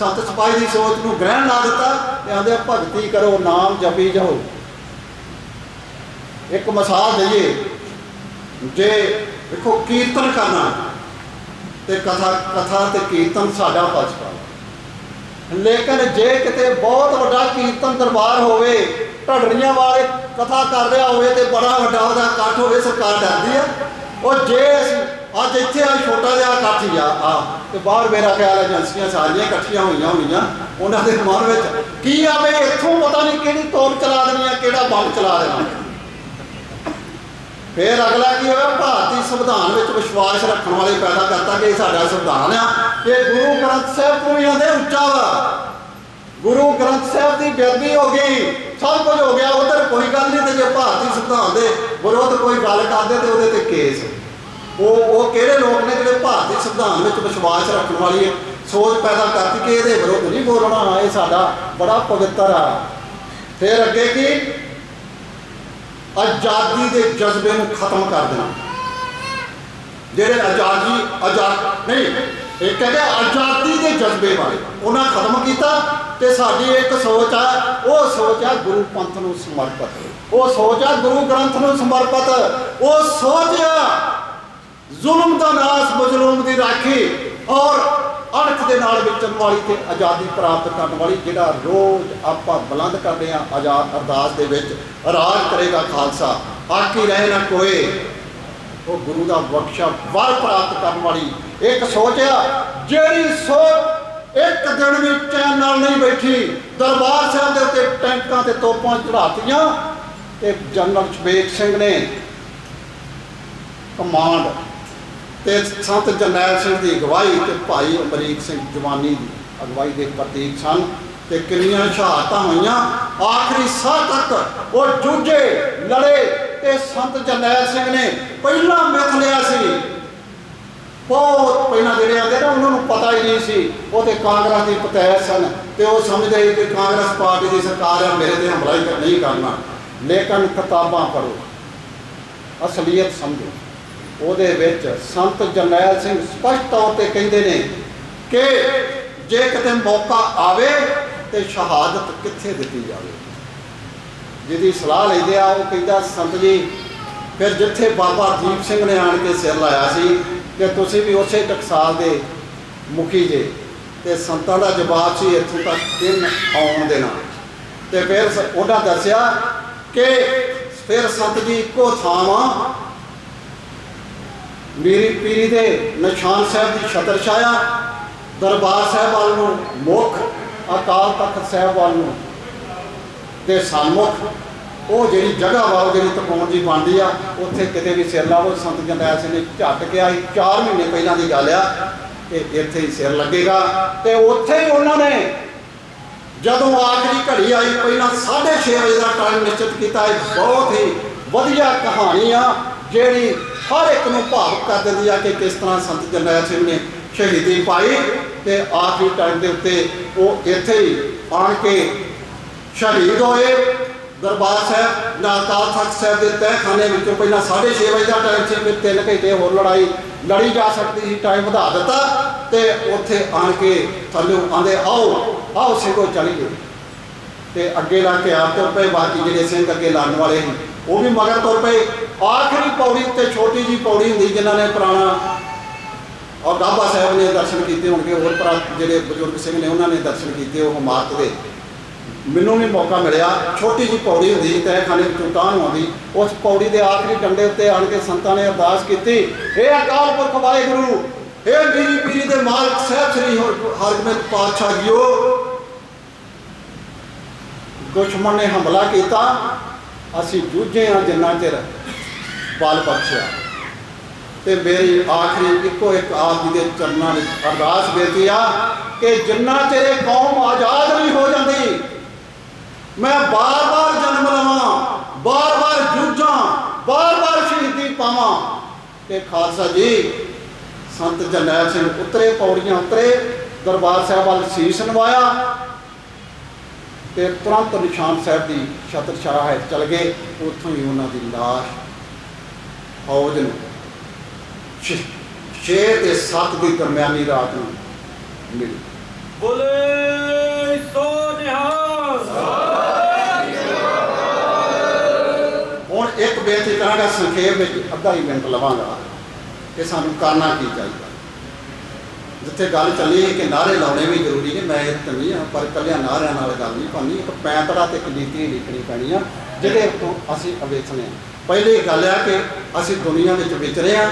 A: संत सिपाही की सोच नूं ग्रहण ला दिता ते आंदे भगती करो, नाम जपी जाओ। एक मिसाल दईए, जे देखो कीर्तन करना ते कथा ते कीर्तन साडा फलसफा, लेकिन जे किते बहुत वड्डा कीर्तन दरबार होवे ਢੱਡਰੀਆਂ ਵਾਲੇ ਕਥਾ ਕਰ ਰਿਹਾ ਹੋਵੇ ਤੇ ਬੜਾ ਵੱਡਾ ਉਹਦਾ ਇਕੱਠ ਹੋਵੇ, ਸਰਕਾਰ ਡਰਦੀ ਆ। ਉਹ ਜੇ ਅਸੀਂ ਅੱਜ ਇੱਥੇ ਆ ਛੋਟਾ ਜਿਹਾ ਇਕੱਠ ਹੀ ਆ ਤੇ ਬਾਹਰ ਮੇਰਾ ਖਿਆਲ ਏਜੰਸੀਆਂ ਸਾਰੀਆਂ ਇਕੱਠੀਆਂ ਹੋਈਆਂ ਉਹਨਾਂ ਦੇ ਮਨ ਵਿੱਚ ਕੀ ਆਵੇ, ਇੱਥੋਂ ਪਤਾ ਨਹੀਂ ਕਿਹੜੀ ਤੋਪ ਚਲਾ ਦੇਣੀ ਆ, ਕਿਹੜਾ ਬੰਬ ਚਲਾ ਦੇਣਾ। ਫਿਰ ਅਗਲਾ ਕੀ ਹੋਇਆ, ਭਾਰਤੀ ਸੰਵਿਧਾਨ ਵਿੱਚ ਵਿਸ਼ਵਾਸ ਰੱਖਣ ਵਾਲੇ ਪੈਦਾ ਕਰਤਾ ਕਿ ਇਹ ਸਾਡਾ ਸੰਵਿਧਾਨ ਆ, ਇਹ ਗੁਰੂ ਗ੍ਰੰਥ ਸਾਹਿਬ ਤੋਂ ਵੀ ਆਂਦੇ ਉੱਚਾ ਵਾ। ਗੁਰੂ ਗ੍ਰੰਥ ਸਾਹਿਬ ਦੀ ਬੇਅਦਬੀ ਹੋ ਗਈ, ਸਭ ਕੁਝ ਹੋ ਗਿਆ, ਉਧਰ ਕੋਈ ਗੱਲ ਨਹੀਂ। ਤੇ ਜੇ ਭਾਰਤੀ ਸੰਵਿਧਾਨ ਦੇ ਵਿਰੋਧ ਕੋਈ ਗੱਲ ਕਰਦੇ ਤੇ ਉਹਦੇ ਤੇ ਕੇਸ। ਉਹ ਕਿਹੜੇ ਲੋਕ ਨੇ ਜਿਹੜੇ ਭਾਰਤੀ ਸੰਵਿਧਾਨ ਵਿੱਚ ਵਿਸ਼ਵਾਸ ਰੱਖਣ ਵਾਲੀ ਸੋਚ ਪੈਦਾ ਕਰਤੀ ਕਿ ਇਹਦੇ ਵਿਰੁੱਧ ਨਹੀਂ ਬੋਲਣਾ, ਇਹ ਸਾਡਾ ਬੜਾ ਪਵਿੱਤਰ ਆ। ਫਿਰ ਅੱਗੇ ਕੀ, ਆਜ਼ਾਦੀ ਦੇ ਜਜ਼ਬੇ ਨੂੰ ਖਤਮ ਕਰ ਦੇਣਾ। ਜਿਹੜੇ ਆਜ਼ਾਦ ਨਹੀਂ, ਇਹ ਕਹਿੰਦੇ ਆਜ਼ਾਦੀ ਦੇ ਜਜ਼ਬੇ ਵਾਲੇ ਉਹਨਾਂ ਖਤਮ ਕੀਤਾ। ਤੇ ਸਾਡੀ ਇੱਕ ਸੋਚ ਆ, ਉਹ ਸੋਚ ਆ ਗੁਰੂ ਪੰਥ ਨੂੰ ਸਮਰਪਿਤ, ਉਹ ਸੋਚ ਆ ਗੁਰੂ ਗ੍ਰੰਥ ਨੂੰ ਸਮਰਪਿਤ, ਉਹ ਸੋਚ ਆ ਜ਼ੁਲਮ ਦਾ ਨਾਸ਼, ਮਜ਼ਲੂਮ ਦੀ ਰਾਖੀ ਔਰ ਅਣਖ ਦੇ ਨਾਲ ਵਿਚਰਨ ਵਾਲੀ ਤੇ ਆਜ਼ਾਦੀ ਪ੍ਰਾਪਤ ਕਰਨ ਵਾਲੀ। ਜਿਹੜਾ ਰੋਜ਼ ਆਪਾਂ ਬੁਲੰਦ ਕਰਦੇ ਹਾਂ ਆਜ਼ਾਦ ਅਰਦਾਸ ਦੇ ਵਿੱਚ, ਰਾਜ ਕਰੇਗਾ ਖਾਲਸਾ, ਆਕੀ ਰਹੇ ਨਾ ਕੋਏ, ਉਹ ਗੁਰੂ ਦਾ ਬਖਸ਼ਾ ਵਰ ਪ੍ਰਾਪਤ ਕਰਨ ਵਾਲੀ ਇੱਕ ਸੋਚ ਆ। ਜਿਹੜੀ ਸੋਚ ਇੱਕ ਦਿਨ ਵੀ ਚੈਨ ਨਾਲ ਨਹੀਂ ਬੈਠੀ, ਦਰਬਾਰ ਸਾਹਿਬ ਦੇ ਉੱਤੇ ਟੈਂਕਾਂ ਤੇ ਤੋਪਾਂ ਚੜਾਤੀਆਂ ਤੇ ਜਨਰਲ ਸ਼ਬੇਗ ਸਿੰਘ ਨੇ ਕਮਾਂਡ ਤੇ ਸੰਤ ਜਰਨੈਲ ਸਿੰਘ ਦੀ ਅਗਵਾਈ ਤੇ ਭਾਈ ਅਮਰੀਕ ਸਿੰਘ ਜਵਾਨੀ ਦੀ ਅਗਵਾਈ ਦੇ ਪ੍ਰਤੀਕ ਸਨ। ਤੇ ਕਿੰਨੀਆਂ ਸ਼ਹਾਦਤਾਂ ਹੋਈਆਂ, ਆਖਰੀ ਸਾਹ ਤੱਕ ਉਹ ਜੂਝੇ ਲੜੇ। ਤੇ ਸੰਤ ਜਰਨੈਲ ਸਿੰਘ ਨੇ ਪਹਿਲਾਂ ਮਿਥ ਲਿਆ ਸੀ, ਬਹੁਤ ਪਹਿਲਾਂ ਜਿਹੜੇ ਆਉਂਦੇ ਨਾ ਉਹਨਾਂ ਨੂੰ ਪਤਾ ਹੀ ਨਹੀਂ ਸੀ, ਉਹ ਤੇ ਕਾਂਗਰਸ ਦੀ ਪਤੈਸ਼ ਸਨ ਤੇ ਉਹ ਸਮਝਦੇ ਸੀ ਕਿ ਕਾਂਗਰਸ ਪਾਰਟੀ ਦੀ ਸਰਕਾਰ ਆ, ਮੇਰੇ ਤੇ ਹਮਲਾ ਹੀ ਨਹੀਂ ਕਰਨਾ। ਲੇਕਿਨ ਕਿਤਾਬਾਂ ਪੜ੍ਹੋ, ਅਸਲੀਅਤ ਸਮਝੋ। ਉਹਦੇ ਵਿੱਚ ਸੰਤ ਜਰਨੈਲ ਸਿੰਘ ਸਪਸ਼ਟ ਤੌਰ ਤੇ ਕਹਿੰਦੇ ਨੇ ਕਿ ਜੇ ਕਿਤੇ ਮੌਕਾ ਆਵੇ ਤੇ ਸ਼ਹਾਦਤ ਕਿੱਥੇ ਦਿੱਤੀ ਜਾਵੇ। ਜਿਹਦੀ ਸਲਾਹ ਲੈਂਦੇ ਆ ਉਹ ਕਹਿੰਦਾ, ਸੰਤ ਜੀ ਫਿਰ ਜਿੱਥੇ ਬਾਬਾ ਦੀਪ ਸਿੰਘ ਨੇ ਆਣ ਕੇ ਸਿਰ ਲਾਇਆ ਸੀ ਕਿ ਤੁਸੀਂ ਵੀ ਉਸੇ ਟਕਸਾਲ ਦੇ ਮੁਖੀ ਜੇ, ਤੇ ਸੰਤਾਂ ਦਾ ਜਵਾਬ ਸੀ ਇੱਥੋਂ ਤੱਕ ਕਿਨ ਆਉਣ ਦੇਣਾ। ਤੇ ਫਿਰ ਉਹਨਾਂ ਦੱਸਿਆ ਕਿ ਫਿਰ ਸੰਤ ਜੀ ਇੱਕੋ ਥਾਂ ਵਾ, ਮੇਰੀ ਪੀਰੀ ਦੇ ਨਿਸ਼ਾਨ ਸਾਹਿਬ ਦੀ ਛਤਰ ਛਾਇਆ, ਦਰਬਾਰ ਸਾਹਿਬ ਵੱਲ ਨੂੰ ਮੁੱਖ, ਅਕਾਲ ਤਖਤ ਸਾਹਿਬ ਵੱਲ ਨੂੰ ਤੇ ਸਨਮੁਖ। ਉਹ ਜਿਹੜੀ ਜਗ੍ਹਾ ਵਾ, ਉਹ ਜਿਹੜੀ ਤਪਾਉਣ ਦੀ ਬਣਦੀ ਆ, ਉੱਥੇ ਕਿਤੇ ਵੀ ਸਿਰ ਲਾਵੋ। ਸੰਤ ਜਰਨੈਲ ਸਿੰਘ ਨੇ ਝੱਟ ਕਿਹਾ ਸੀ, 4 ਮਹੀਨੇ ਪਹਿਲਾਂ ਦੀ ਗੱਲ ਆ, ਕਿ ਇੱਥੇ ਹੀ ਸਿਰ ਲੱਗੇਗਾ। ਤੇ ਉੱਥੇ ਹੀ ਉਹਨਾਂ ਨੇ ਜਦੋਂ ਆਖਰੀ ਘੜੀ ਆਈ, ਪਹਿਲਾਂ 6:30 ਵਜੇ ਦਾ ਟਾਈਮ ਨਿਸ਼ਚਿਤ ਕੀਤਾ। ਇਹ ਬਹੁਤ ਹੀ ਵਧੀਆ ਕਹਾਣੀ ਆ ਜਿਹੜੀ ਹਰ ਇੱਕ ਨੂੰ ਭਾਵੁਕ ਕਰ ਦਿੰਦੀ ਆ ਕਿ ਕਿਸ ਤਰ੍ਹਾਂ ਸੰਤ ਜਰਨੈਲ ਸਿੰਘ ਨੇ ਸ਼ਹੀਦੀ ਪਾਈ ਤੇ ਆਖਰੀ ਟਾਈਮ ਦੇ ਉੱਤੇ ਉਹ ਇੱਥੇ ਹੀ ਆਣ ਕੇ ਸ਼ਹੀਦ ਹੋਏ। ਦਰਬਾਰ ਸਾਹਿਬ ਨਾ ਅਕਾਲ ਤਖਤ ਸਾਹਿਬ ਦੇ ਤਹਿਖਾਨੇ ਵਿੱਚੋਂ ਪਹਿਲਾਂ 6:30 ਵਜੇ ਦਾ ਟਾਈਮ ਸੀ, ਫਿਰ 3 ਘੰਟੇ ਹੋਰ ਲੜੀ ਜਾ ਸਕਦੀ ਸੀ, ਟਾਈਮ ਵਧਾ ਦਿੱਤਾ। ਤੇ ਉੱਥੇ ਆਣ ਕੇ ਥੱਲੇ ਆਂਦੇ ਆਓ ਸਿੰਘੋ ਚਲੀਏ, ਤੇ ਅੱਗੇ ਲਾ ਕੇ ਆਪ ਤੁਰ ਪਏ। ਬਾਕੀ ਜਿਹੜੇ ਸਿੰਘ ਅੱਗੇ ਲਾਣ ਵਾਲੇ ਸੀ ਉਹ ਵੀ ਮਗਰ ਤੁਰ ਪਏ। ਆਖਰੀ ਪੌੜੀ ਉੱਤੇ ਛੋਟੀ ਜੀ ਪੌੜੀ ਹੁੰਦੀ, ਜਿਨ੍ਹਾਂ ਨੇ ਪੁਰਾਣਾ ਔਰ ਗਾਬਾ ਸਾਹਿਬ ਨੇ ਦਰਸ਼ਨ ਕੀਤੇ ਹੋਣਗੇ, ਹੋਰ ਭਰਾ ਜਿਹੜੇ ਬਜ਼ੁਰਗ ਸਿੰਘ ਨੇ ਉਹਨਾਂ ਨੇ ਦਰਸ਼ਨ ਕੀਤੇ ਉਹ ਇਮਾਰਤ ਦੇ। ਮੈਨੂੰ ਵੀ ਮੌਕਾ ਮਿਲਿਆ, ਛੋਟੀ ਜੀ ਪੌੜੀ ਹੁੰਦੀ ਤਹਿਖਾਨੇ ਵਿੱਚੋਂ ਤਾਂ ਨੂੰ ਆਉਂਦੀ, ਉਸ ਪੌੜੀ ਦੇ ਆਖਰੀ ਡੰਡੇ ਉੱਤੇ ਆਣ ਕੇ ਸੰਤਾਂ ਨੇ ਅਰਦਾਸ ਕੀਤੀ, ਇਹ ਅਕਾਲ ਪੁਰਖ ਵਾਹਿਗੁਰੂ, ਇਹ ਮੇਰੀ ਪੀਰੀ ਦੇ ਮਾਲਕ ਸਾਹਿਬ ਸ੍ਰੀ ਹਰਗੋਬਿੰਦ ਪਾਤਸ਼ਾਹ ਜੀਓ, ਦੁਸ਼ਮਣ ਨੇ ਹਮਲਾ ਕੀਤਾ, ਅਸੀਂ ਜੂਝੇ ਹਾਂ ਜਿੰਨਾ ਚਿਰ ਬਲ ਬਖਸ਼ਿਆ। ਤੇ ਮੇਰੀ ਆਖਰੀ ਇੱਕੋ ਇੱਕ ਆਪ ਜੀ ਦੇ ਚਰਨਾਂ ਵਿੱਚ ਅਰਦਾਸ ਬੇਨਤੀ ਆ ਕਿ ਜਿੰਨਾ ਚਿਰ ਇਹ ਕੌਮ ਆਜ਼ਾਦ ਨਹੀਂ ਹੋ ਜਾਂਦੀ, ਮੈਂ ਬਾਰ-ਬਾਰ ਜਨਮ ਲਵਾਂ, ਬਾਰ-ਬਾਰ ਜੂਝਾਂ, ਬਾਰ-ਬਾਰ ਸ਼ਹੀਦੀ ਪਾਵਾਂ। ਤੇ ਖਾਲਸਾ ਜੀ ਸੰਤ ਜਰਨੈਲ ਸਿੰਘ ਉਤਰੇ, ਪੌੜੀਆਂ ਉਤਰੇ, ਦਰਬਾਰ ਸਾਹਿਬ ਵੱਲ ਸੀਸ ਨਵਾਇਆ ਤੇ ਤੁਰੰਤ ਨਿਸ਼ਾਨ ਸਾਹਿਬ ਦੀ ਛਤਰ ਛਾਇਆ ਹੈ ਚਲ ਗਏ। ਉੱਥੋਂ ਹੀ ਉਹਨਾਂ ਦੀ ਲਾਸ਼ ਫੌਜ ਨੂੰ 6 ਤੇ 7 ਦੀ ਦਰਮਿਆਨੀ ਰਾਤ ਨੂੰ ਮਿਲੀ। ਬੋਲੇ ਸੋ ਨਿਹਾਲ। ਹੁਣ ਇੱਕ ਬੇਨਤੀ ਕਰਾਂਗਾ, ਸੰਖੇਪ ਵਿੱਚ ਅੱਧਾ ਹੀ ਮਿੰਟ ਲਵਾਂਗਾ ਕਿ ਸਾਨੂੰ ਕਰਨਾ ਕੀ ਚਾਹੀਦਾ। जिथे गल चली कि नारे लाने भी जरूरी ने, मैं तो नहीं हाँ, पर कलिया नारिया नाल गल नहीं बननी, एक पैंतड़ा तो एक नीति लिखनी पैनी आ जिहदे उत्तों असीं अवेचने। पहली गल है कि असीं दुनिया में विचरे हाँ,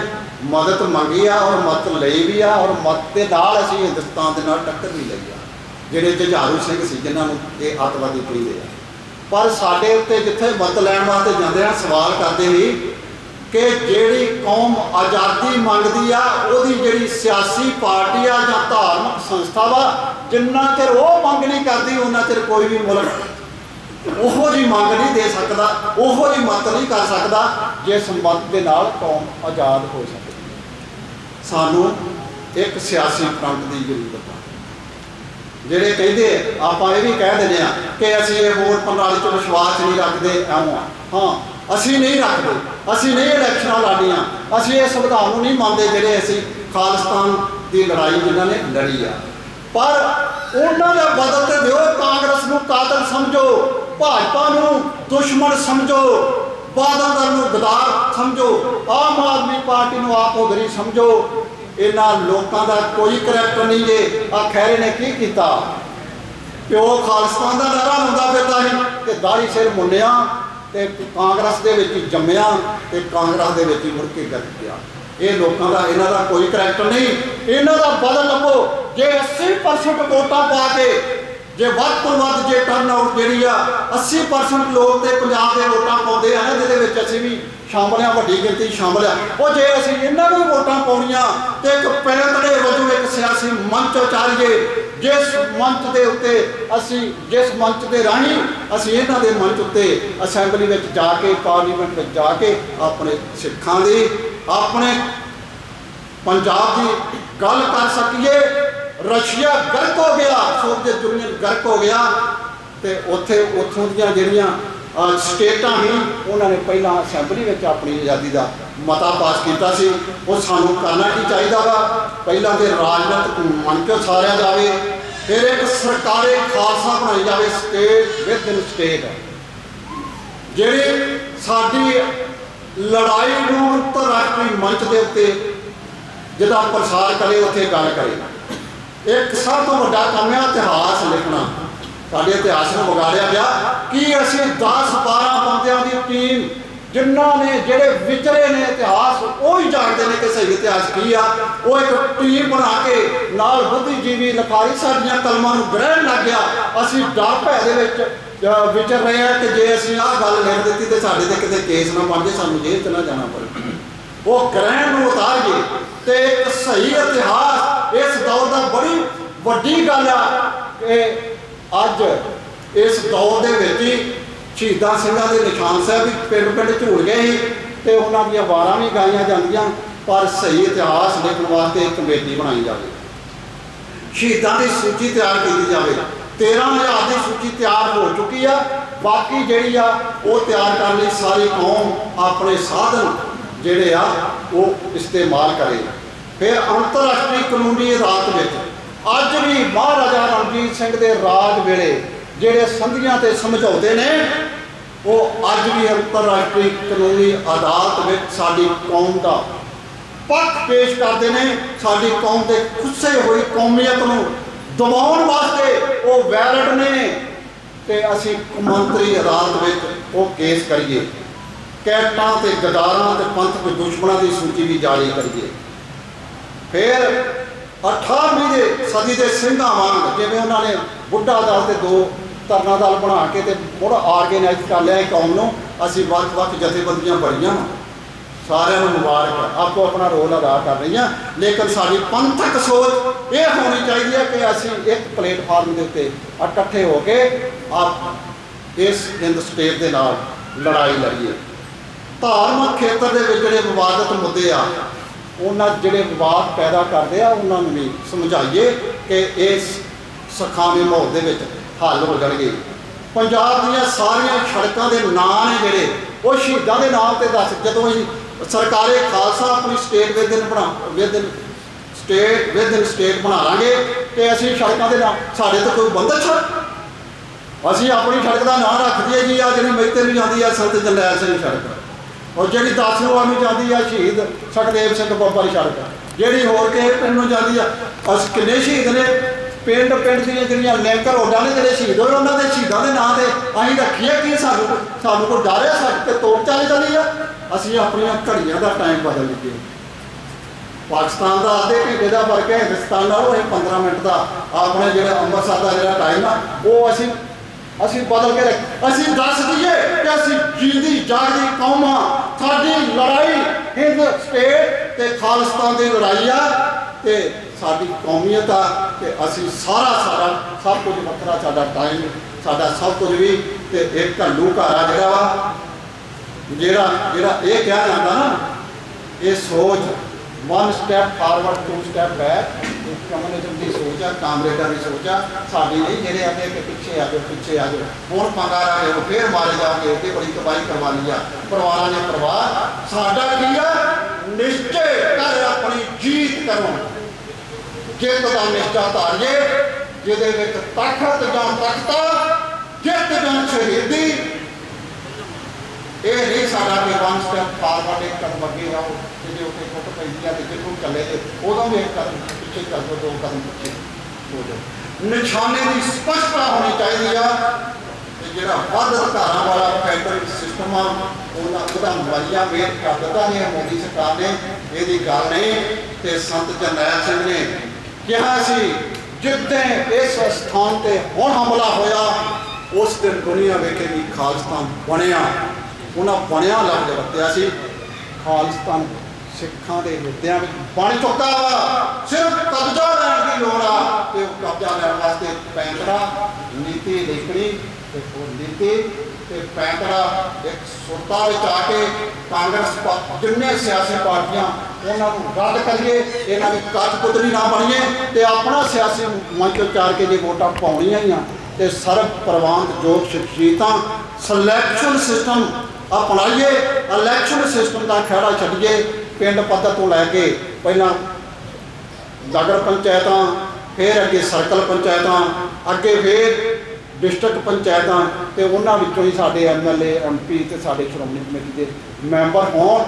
A: मदद मंगी आ और मदद लई भी आ, और मदद के नाल असीं हिंदुस्तान के नाल टक्कर भी लई आ। जिहड़े जुझारू सिंह सी जिन्हां नूं ये अतवादी कहंदे आ, पर साडे उत्ते जिथे मदद लैण वास्ते जांदे आ सवाल करदे ही कि जिहड़ी कौम आज़ादी मंगदी आ उहदी जिहड़ी सियासी पार्टी आ जां धार्मिक संस्था वा, जिन्ना चिर वो मंग नहीं करती उन्ना चिर कोई भी मुल्क उहो जी मंग नहीं दे सकता, उहो जी मदद नहीं कर सकता जिस मदद के नाल कौम आज़ाद हो सकती। सानू एक सियासी फ्रंट की जरूरत है। ਜਿਹੜੇ ਕਹਿੰਦੇ ਆਪਾਂ ਇਹ ਵੀ ਕਹਿ ਦਿੰਦੇ ਆ ਕਿ ਅਸੀਂ ਇਹ ਵੋਟ ਪ੍ਰਣਾਲੀ 'ਚ ਵਿਸ਼ਵਾਸ ਨਹੀਂ ਰੱਖਦੇ, ਐਵੇਂ ਹਾਂ ਅਸੀਂ ਨਹੀਂ ਰੱਖਦੇ, ਅਸੀਂ ਨਹੀਂ ਇਲੈਕਸ਼ਨਾਂ ਲੜਨੀਆਂ, ਅਸੀਂ ਇਹ ਸੰਵਿਧਾਨ ਨੂੰ ਨਹੀਂ ਮੰਨਦੇ ਜਿਹੜੇ ਅਸੀਂ ਖਾਲਿਸਤਾਨ ਦੀ ਲੜਾਈ ਜਿਨ੍ਹਾਂ ਨੇ ਲੜੀ ਆ। ਪਰ ਉਹਨਾਂ ਦਾ ਬਦਲ ਤੇ ਦਿਓ, ਕਾਂਗਰਸ ਨੂੰ ਕਾਤਲ ਸਮਝੋ, ਭਾਜਪਾ ਨੂੰ ਦੁਸ਼ਮਣ ਸਮਝੋ, ਬਾਦਲ ਦਲ ਨੂੰ ਗਦਾਰ ਸਮਝੋ, ਆਮ ਆਦਮੀ ਪਾਰਟੀ ਨੂੰ ਆਪੋਦਰੀ ਸਮਝੋ। इन्हां लोगों का कोई करैक्टर नहीं जे। आ खैरे ने की किया, प्यो खालिस्तान का नारा लाउंदा फिरदा सी ते दाढ़ी सिर मुन्निया ते कांग्रेस दे विच जम्मिया ते कांग्रेस दे विच मुड़ के गिर गया। ये लोगों का इन्हां दा कोई करैक्टर नहीं। इन्हां दा बदल लभो जे 80% वोटां पा के जे वध तो वध जे टर्न आउट जिहड़ी आ 80% लोग ते पंजाब दे वोटां पाउंदे आ ना, जिहदे विच असीं भी शामिल आ, वड्डी गिनती शामिल आ। वो जे असीं इन्हां नूं वोटां पाउणीआं ते एक पैंतड़े वजों एक सियासी मंच उचारीए, जिस मंच के उत्ते असीं जिस मंच के राहीं असीं इन्हां दे मंच उत्ते असैंबली में जाके पार्लीमेंट में जाके अपने सिखां दी अपने पंजाब की गल कर सकीए। रशिया गर्क हो गया, सोवियत यूनियन गर्क हो गया, तो उत्थे उत्थों दीयां जिहड़ियां स्टेटां ही उन्होंने पहला असैंबली में अपनी आज़ादी का मता पास किया सी। वो सानू करना की चाहिए वा, पहला तो राजनीतिक मंच सारिया जाए, फिर एक सरकारे खालसा बनाई जाए स्टेट विद इन स्टेट, जिहड़ी साडी लड़ाई नूं अंतरराष्ट्रीय मंच के उत्ते जिहदा प्रसार करे, उत्थे गल करे। एक सब तो वड्डा काम है इतिहास लिखना। साडे इतिहास में बिगाड़िया गया कि असीं 10-12 बंदियां की टीम जिन्होंने जेडे विचरे ने इतिहास वो ही जानते हैं कि सही इतिहास की आ, वो एक टीम बना के नाल बुद्धिजीवी लिखारी साडियां कलमां नूं ग्रहण लग गया। असीं डर भै दे विच विचर रहे हैं कि जे असीं आह गल लिख दित्ती तो साडे ते किते केस ना बन जाए, सानूं जेल च ना जाना पवे। वो ग्रहण नूं उतारीए ते एक सही इतिहास इस दौर का बड़ी वड्डी गल आ कि अज इस दौर के विच ही शहीदां सिंघां दे निशान साहब भी पिंड पिंड झूल गए ही ते उन्हां दीयां वारां भी गाईआं जांदियां, पर सही इतिहास लिखण वास्ते एक कमेटी बनाई जाए, शहीदां की सूची तैयार की जाए। 13,000 की सूची तैयार हो चुकी है, बाकी जिहड़ी आ वो तैयार करने लई सारी कौम अपने साधन जिहड़े आ वो इस्तेमाल करे। फिर अंतरराष्ट्रीय कानूनी अदालत में अज भी महाराजा रणजीत सिंह के राज वेले जिहड़े संधियां ते समझौते ने वो अज भी अंतरराष्ट्रीय कानूनी अदालत में साडी कौम का पक्ष पेश करते हैं। साडी कौम के खुस्से हुई कौमीयत नूं दबाउण वास्ते वो वैरट ने ते असीं कौमांतरी अदालत में वो केस करिए, कैटां ते गदारां ते पंथक दुश्मनां की सूची भी जारी करिए। फिर 18वीं सदी के सिंघां वांग जिवें उन्होंने बुढ़ा दल ते 2 तरना दल बना के ते मुड़ आर्गेनाइज कर लिया कौम नूं। असीं वख-वख जथेबंदियां बड़ियां सारिਆਂ ਨੂੰ मुबारक आपो अपना रोल अदा कर रही हैं, लेकिन साडी पंथक सोच ये होनी चाहिए है कि असीं एक प्लेटफार्म के उत्ते इकट्ठे होकर आप इस हिंद स्टेट के नाल लड़ाई लड़ीए। धार्मिक खेत्र के जिहड़े विवादित मुद्दे आ उन्हां जिहड़े विवाद पैदा करते हैं उन्होंने भी समझाइए कि इस सखावे माहौल के हल हो जाएंगे। पंजाब दीयां सारियां सड़कों के नाम ने जिहड़े वो शहीदों के नाम से दस जदों ही सरकारे खालसा अपनी स्टेट विद इन स्टेट बना लांगे तो असीं सड़कों के नाम साढ़े तो कोई बंदश असीं अपनी सड़क का नाम रख दिए जी आ जी मैते भी जाती है संत जरनैल सिंह सड़क और जी 10 नूं जाती है शहीद सुखदेव सिंह बाबा की सड़क ਜਿਹੜੀ ਹੋਰ ਕਿਸੇ ਪਿੰਡ ਨੂੰ ਜਾਂਦੀ ਆ। ਅਸੀਂ ਕਿੰਨੇ ਸ਼ਹੀਦ ਨੇ ਪਿੰਡ ਪਿੰਡ ਦੀਆਂ ਜਿਹੜੀਆਂ ਲਿੰਕ ਰੋਡਾਂ ਨੇ ਜਿਹੜੇ ਸ਼ਹੀਦ ਹੋਏ ਉਹਨਾਂ ਦੇ ਸ਼ਹੀਦਾਂ ਦੇ ਨਾਂ ਤੇ ਅਸੀਂ ਰੱਖੀਏ ਕੀ ਸਾਨੂੰ ਕੋਈ ਡਰ ਹੈ ਸਾਡੇ ਤੇ ਤੋਪ ਚੱਲ ਚੱਲੀ ਆ। ਅਸੀਂ ਆਪਣੀਆਂ ਘੜੀਆਂ ਦਾ ਟਾਈਮ ਬਦਲ ਲਈਏ। ਪਾਕਿਸਤਾਨ ਦਾ ਅੱਧੇ ਘੰਟੇ ਦਾ ਫਰਕ ਹੈ ਹਿੰਦੁਸਤਾਨ ਨਾਲੋਂ, ਇਹ 15 ਮਿੰਟ ਦਾ ਆਪਣੇ ਜਿਹੜਾ ਅੰਮ੍ਰਿਤਸਰ ਦਾ ਜਿਹੜਾ ਟਾਈਮ ਆ ਉਹ ਅਸੀਂ ਬਦਲ ਕੇ ਅਸੀਂ ਦੱਸ ਦਈਏ ਕਿ ਅਸੀਂ ਜੀਂਦੀ ਜਾਗਦੀ ਕੌਮ ਆ। ਸਾਡੀ ਲੜਾਈ ਹਿੰਦ ਸਟੇਟ ਤੇ ਖਾਲਿਸਤਾਨ ਦੀ ਲੜਾਈ ਆ ਤੇ ਸਾਡੀ ਕੌਮੀਅਤ ਆ ਕਿ ਅਸੀਂ ਸਾਡਾ ਸਭ ਕੁਝ ਵੱਖਰਾ, ਸਾਡਾ ਟਾਈਮ, ਸਾਡਾ ਸਭ ਕੁਝ ਵੀ ਤੇ ਇੱਕ ਘੱਲੂ ਘਰ ਆ ਜਿਹੜਾ ਵਾ ਜਿਹੜਾ ਇਹ ਕਿਹਾ ਜਾਂਦਾ ਨਾ, ਇਹ ਸੋਚ 1 step forward 2 step back, communism ਦੀ ਸੋਚ ਆ, ਕਾਮਰੇਡਾਂ ਦੀ ਸੋਚ ਆ ਸਾਡੀ ਨਹੀਂ। ਜਿਹੜੇ ਆਦੇ ਕਿ ਪਿੱਛੇ ਆ ਜਾਓ ਹੁਣ ਪੰਗਾ ਆ ਜਾਓ ਫੇਰ ਮਾਰੇ ਜਾਓਗੇ ਤੇ ਬੜੀ ਤਬਾਹੀ ਕਰਵਾ ਲਈ ਆ ਪਰਿਵਾਰਾਂ ਨੇ। ਪਰਿਵਾਰ ਸਾਡਾ ਕੀ ਆ? ਨਿਸ਼ਚੇ ਕਰ ਆਪਣੀ ਜੀਤ ਕਰੋ, ਜਿੱਤ ਦਾ ਨਿਸ਼ਚਾ ਧਾਰੀਏ ਜਿਹਦੇ ਵਿੱਚ ਤਾਕਤ ਜਾਂ ਤਖਤਾ, ਜਿੱਤ ਜਾਂ ਸ਼ਹੀਦੀ। ਇਹ ਨਹੀਂ ਸਾਡਾ ਕਿ 1 ਸਟੈਪ ਫਾਰਵਰਡ ਇੱਕ ਕਦਮ ਅੱਗੇ ਆਓ ਤੇ ਜੇ ਉੱਥੇ ਫੁੱਟ ਪੈਂਦੀ ਆ ਤੇ ਜਿੱਥੋਂ ਚੱਲੇ ਤੇ ਉਦੋਂ ਵੀ ਇੱਕ ਕਦਮ ਪਿੱਛੇ ਚੱਲ ਜਾਓ, 2 ਕਦਮ ਪਿੱਛੇ ਹੋ ਜਾਓ। ਨਿਸ਼ਾਨੇ ਦੀ ਸਪਸ਼ਟਤਾ ਹੋਣੀ ਚਾਹੀਦੀ ਆ ਤੇ ਜਿਹੜਾ ਵੱਧ ਅਧਿਕਾਰਾਂ ਵਾਲਾ ਫੈਡਰਲ ਸਿਸਟਮ ਆ ਉਹਦਾ ਮਵਾਈਆ ਮੇਲ ਕਰ ਦਿੱਤਾ ਨੇ ਮੋਦੀ ਸਰਕਾਰ ਨੇ, ਇਹਦੀ ਗੱਲ ਨਹੀਂ। ਤੇ ਸੰਤ ਜਰਨੈਲ ਸਿੰਘ ਨੇ ਕਿਹਾ ਸੀ ਜਿੱਦਾਂ ਇਸ ਸਥਾਨ ਤੇ ਹੁਣ ਹਮਲਾ ਹੋਇਆ ਉਸ ਦਿਨ ਦੁਨੀਆ ਵੇਖੇਗੀ ਖਾਲਿਸਤਾਨ ਬਣਿਆ। ਉਹਨਾਂ ਬਣਿਆ ਲਫ਼ਜ਼ ਵਰਤਿਆ ਸੀ। ਖਾਲਿਸਤਾਨ ਸਿੱਖਾਂ ਦੇ ਹਿਰਦਿਆਂ ਵਿੱਚ ਬਣ ਚੁੱਕਾ ਵਾ, ਸਿਰਫ ਕਬਜ਼ਾ ਲੈਣ ਦੀ ਲੋੜ ਆ ਤੇ ਉਹ ਕਬਜ਼ਾ ਲੈਣ ਵਾਸਤੇ ਪੈਂਤੜਾ ਨੀਤੀ ਲਿਖਣੀ ਤੇ ਉਹ ਨੀਤੀ ਤੇ ਪੈਂਤੜਾ ਇੱਕ ਸੁਰਤਾ ਵਿੱਚ ਆ ਕੇ ਕਾਂਗਰਸ ਜਿੰਨੇ ਸਿਆਸੀ ਪਾਰਟੀਆਂ ਉਹਨਾਂ ਨੂੰ ਰੱਦ ਕਰੀਏ, ਇਹਨਾਂ ਦੀ ਕਠਪੁਤਲੀ ਨਾ ਬਣੀਏ ਤੇ ਆਪਣਾ ਸਿਆਸੀ ਮੰਚ ਉਚਾਰ ਕੇ ਜੇ ਵੋਟਾਂ ਪਾਉਣੀਆਂ ਹੀ ਆ ਤੇ ਸਰਬ ਪ੍ਰਵਾਨਤ ਯੋਗ ਸ਼ਖਸੀਅਤਾਂ ਸਿਲੈਕਸ਼ਨ ਸਿਸਟਮ ਅਪਣਾਈਏ, ਇਲੈਕਸ਼ਨ ਸਿਸਟਮ ਦਾ ਖਹਿੜਾ ਛੱਡੀਏ। ਪਿੰਡ ਪੱਧਰ ਤੋਂ ਲੈ ਕੇ ਪਹਿਲਾਂ ਨਗਰ ਪੰਚਾਇਤਾਂ, ਫਿਰ ਅੱਗੇ ਸਰਕਲ ਪੰਚਾਇਤਾਂ, ਅੱਗੇ ਫਿਰ ਡਿਸਟ੍ਰਿਕਟ ਪੰਚਾਇਤਾਂ ਤੇ ਉਹਨਾਂ ਵਿੱਚੋਂ ਹੀ ਸਾਡੇ MLA MP ਤੇ ਸਾਡੇ ਸ਼੍ਰੋਮਣੀ ਕਮੇਟੀ ਦੇ ਮੈਂਬਰ ਹੋਣ।